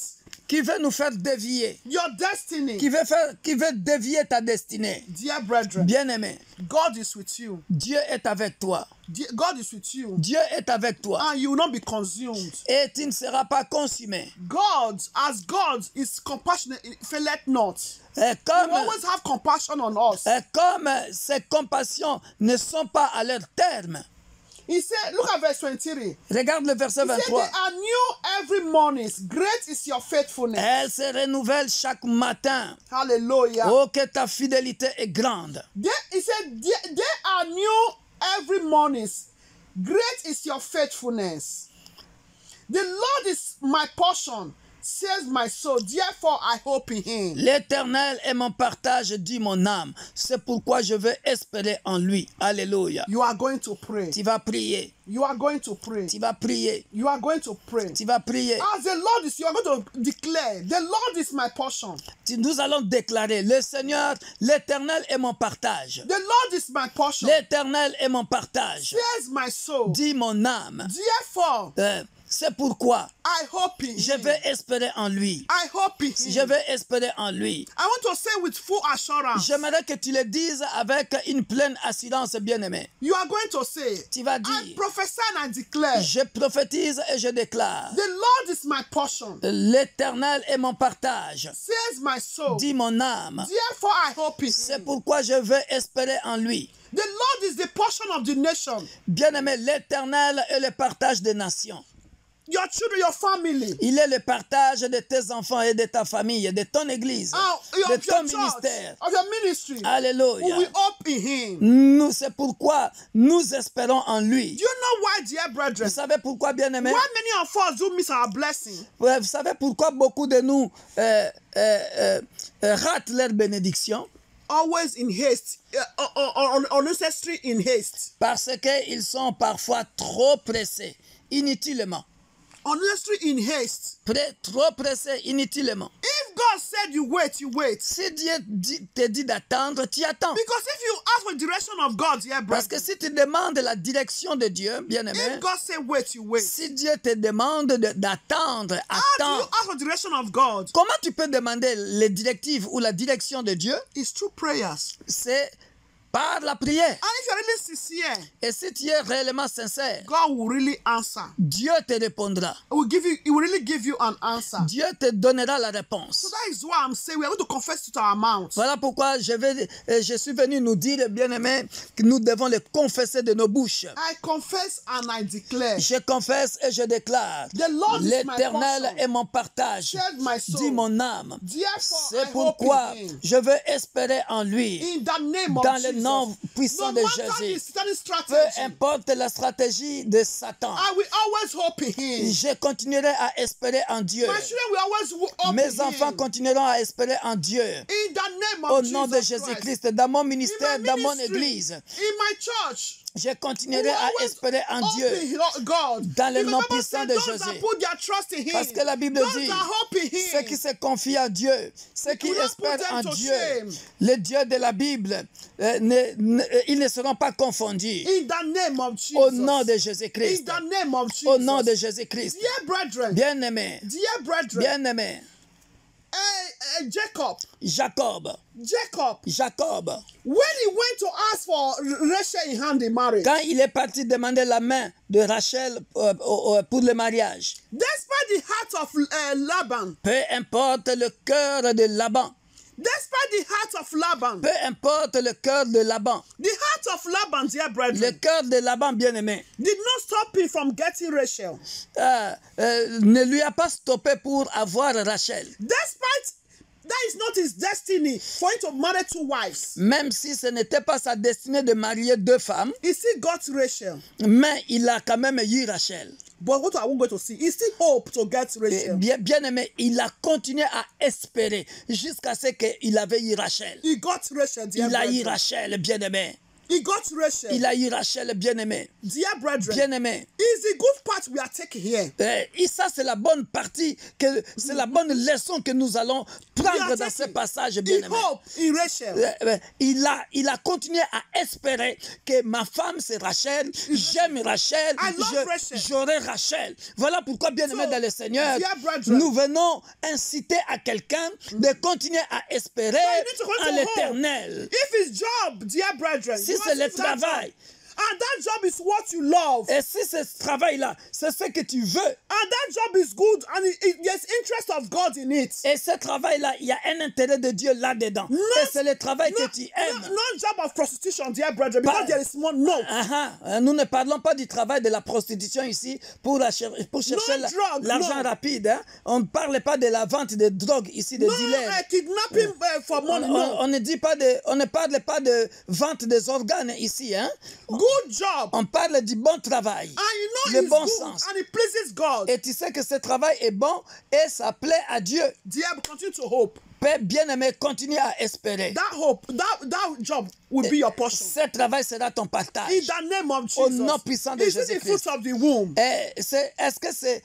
qui veulent nous faire dévier, your destiny. qui veut dévier ta destinée. Dear brethren, Bien-aimé, God is with you. Dieu est avec toi. God is with you. Dieu est avec toi. And you will not be consumed. Et tu ne seras pas consumé. God, as God is compassionate, faileth not. Et He comme, always have compassion on us. ses compassions ne sont pas à leur terme. He said, look at verse 23. Regarde le verset He said, 23. they are new every morning. Great is your faithfulness. Elle se renouvelle chaque matin. Hallelujah. Oh, que ta fidélité est grande. He said, they are new every morning. Great is your faithfulness. The Lord is my portion, says my soul. Therefore, I hope in him. L'Éternel est mon partage, dit mon âme. C'est pourquoi je veux espérer en lui. Alléluia. You are going to pray. Tu vas prier. You are going to pray. Tu vas prier. You are going to pray. Tu vas prier. As the Lord is, you are going to declare, the Lord is my portion. Nous allons déclarer, le Seigneur, l'Éternel est mon partage. The Lord is my portion, L'Éternel est mon partage, says my soul. dit mon âme. Therefore, C'est pourquoi I hope in je him. vais espérer en lui. I hope in him. Je vais espérer en lui. I want to say with full assurance. J'aimerais que tu le dises avec une pleine assurance, bien-aimé. You are going to say, Tu vas I dire, prophesy and I declare, je prophétise et je déclare, the Lord is my portion, l'Éternel est mon partage, says my soul. dit mon âme. Therefore, I hope in C'est him. pourquoi je vais espérer en lui. The Lord is the portion of the nation. Bien-aimé, l'Éternel est le partage des nations. Your children, your family, Il est le partage de tes enfants et de ta famille, de ton église, de your ton church, ministère. of your ministry. Alléluia. We hope in him. C'est pourquoi nous espérons en lui. Do you know why, dear brethren? Vous savez pourquoi, bien-aimés? Why many of us do miss our blessing? Vous savez pourquoi beaucoup de nous ratent leur bénédiction? Always in haste, unnecessary in haste. Parce qu'ils sont parfois trop pressés, inutilement. Unnecessary in haste. Trop pressés, inutilement. If God said you wait, you wait. Si Dieu te dit d'attendre, tu attends. Because if you ask for the direction of God, dear Parce que brethren, si tu demandes la direction de Dieu, bien-aimé, if God said wait, you wait. si Dieu te demande d'attendre, How do you attends. ask for the direction of God? Comment tu peux demander les directives ou la direction de Dieu? It's through prayers. C'est par la prière. And if you're really sincere, Et si tu es réellement sincère, God will really answer. Dieu te répondra. He will really give you an answer. Dieu te donnera la réponse. So that is why I'm saying we are going to confess it to our mouth. Voilà pourquoi je suis venu nous dire, bien-aimés, que nous devons le confesser de nos bouches. I confess and I declare. Je confesse et je déclare. The Lord is my L'Éternel portion. est mon partage, Said my soul. dit mon âme. Therefore, I C'est hope pourquoi in him. je veux espérer en lui. In the name of Dans le Jesus. nom puissant No de matter the Jésus. Satan Peu strategy, importe la stratégie de Satan, I will always hope in him. je continuerai à espérer en Dieu. My children will always hope Mes in enfants him. continueront à espérer en Dieu. In the name Au of nom de Jesus Christ. Jésus-Christ, dans mon In ministère, my dans mon ministry, église, in my church, je we continuerai will à always espérer en hope Dieu. in God. Dans le Because nom Bible puissant said de those Jésus. that put their trust in him, Parce que la Bible those dit, that hope in him, ceux qui se confient à Dieu, ceux qui will not put espèrent them en to Dieu, shame. le Dieu de la Bible, ils ne seront pas confondus. in the name of Jesus. Au nom de In Jésus-Christ. the name of Jesus. Au nom de Jésus-Christ. Dear brethren, Bien-aimé, dear brethren, bien-aimé, Jacob, Jacob, when he went to ask for Rachel in hand in marriage, quand il est parti demander la main de Rachel pour le mariage, despite the heart of Laban, peu importe le cœur de Laban, despite the heart of Laban, peu importe le cœur de Laban, the heart of Laban, dear le brethren, cœur de Laban, bien-aimé, did not stop him from getting Rachel. ne lui a pas stoppé pour avoir Rachel. Despite that is not his destiny for him to marry two wives, Même si ce n'était pas sa destinée de marier deux femmes, he still got Rachel. mais il a quand même eu Rachel. But what are we going to see? He still hope to get Rachel. Bien-aimé, il a continué à espérer jusqu'à ce qu'il avait eu Rachel. He got Rachel, dear Il a eu brethren. Rachel, bien-aimé. He got Rachel. Il a eu Rachel, bien-aimé. Dear brethren, Bien-aimé. it's the good part we are taking here. Et ça, c'est la bonne partie, c'est la bonne leçon que nous allons prendre dans ce passage, He bien-aimé. hope in Rachel. Il a continué à espérer que ma femme c'est Rachel, j'aime Rachel, I love Rachel. j'aurai Rachel. Voilà pourquoi, bien-aimé So, dans le Seigneur, dear brethren, nous venons inciter à quelqu'un de continuer à espérer you need to go to en hope. l'Éternel. If his job, dear brethren, Si you c'est le must do that travail, job. And that job is what you love. et si ce travail-là, c'est ce que tu veux, And that job is good and there's interest of God in it. et ce travail-là, il y a un intérêt de Dieu là-dedans, et c'est le travail que tu aimes. Not job of prostitution, dear brethren, because But- there is more no. Nous ne parlons pas du travail de la prostitution ici pour chercher drug, l'argent no. rapide. Hein. On ne parle pas de la vente de drogue ici, de No dealers. kidnapping for money, no. On ne parle pas de vente des organes ici. Hein. Good job. On parle du bon travail, And you know le it's bon good sens. and it pleases God. Et tu sais que ce travail est bon et ça plaît à Dieu. Dear, continue to hope. Père bien-aimé, continue à espérer. That hope, that job will be your portion. Ce travail sera ton In partage. the name of Au Jesus. nom puissant de Is it the Jésus-Christ. fruit of the womb? Est-ce que c'est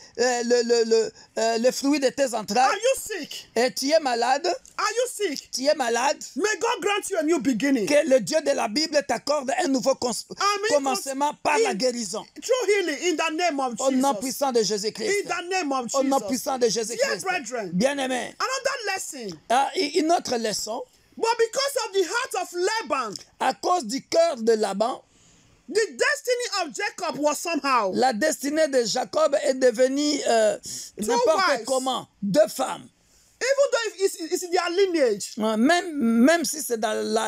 le fruit de tes Are entrailles? you sick? Et tu es malade? Are you sick? Tu es malade? May God grant you a new beginning. Que le Dieu de la Bible t'accorde un nouveau commencement par la guérison. True healing in the name of Au nom Jesus. puissant de Jésus-Christ. In the name of Au nom Jesus. puissant de Dear Jésus-Christ. brethren, Bien-aimé, another lesson. une autre leçon, But because of the heart of Laban, à cause du cœur de Laban, the destiny of Jacob was somehow. la destinée de Jacob est devenue n'importe wives. comment, deux femmes. Even though it's in their lineage, Même si c'est dans la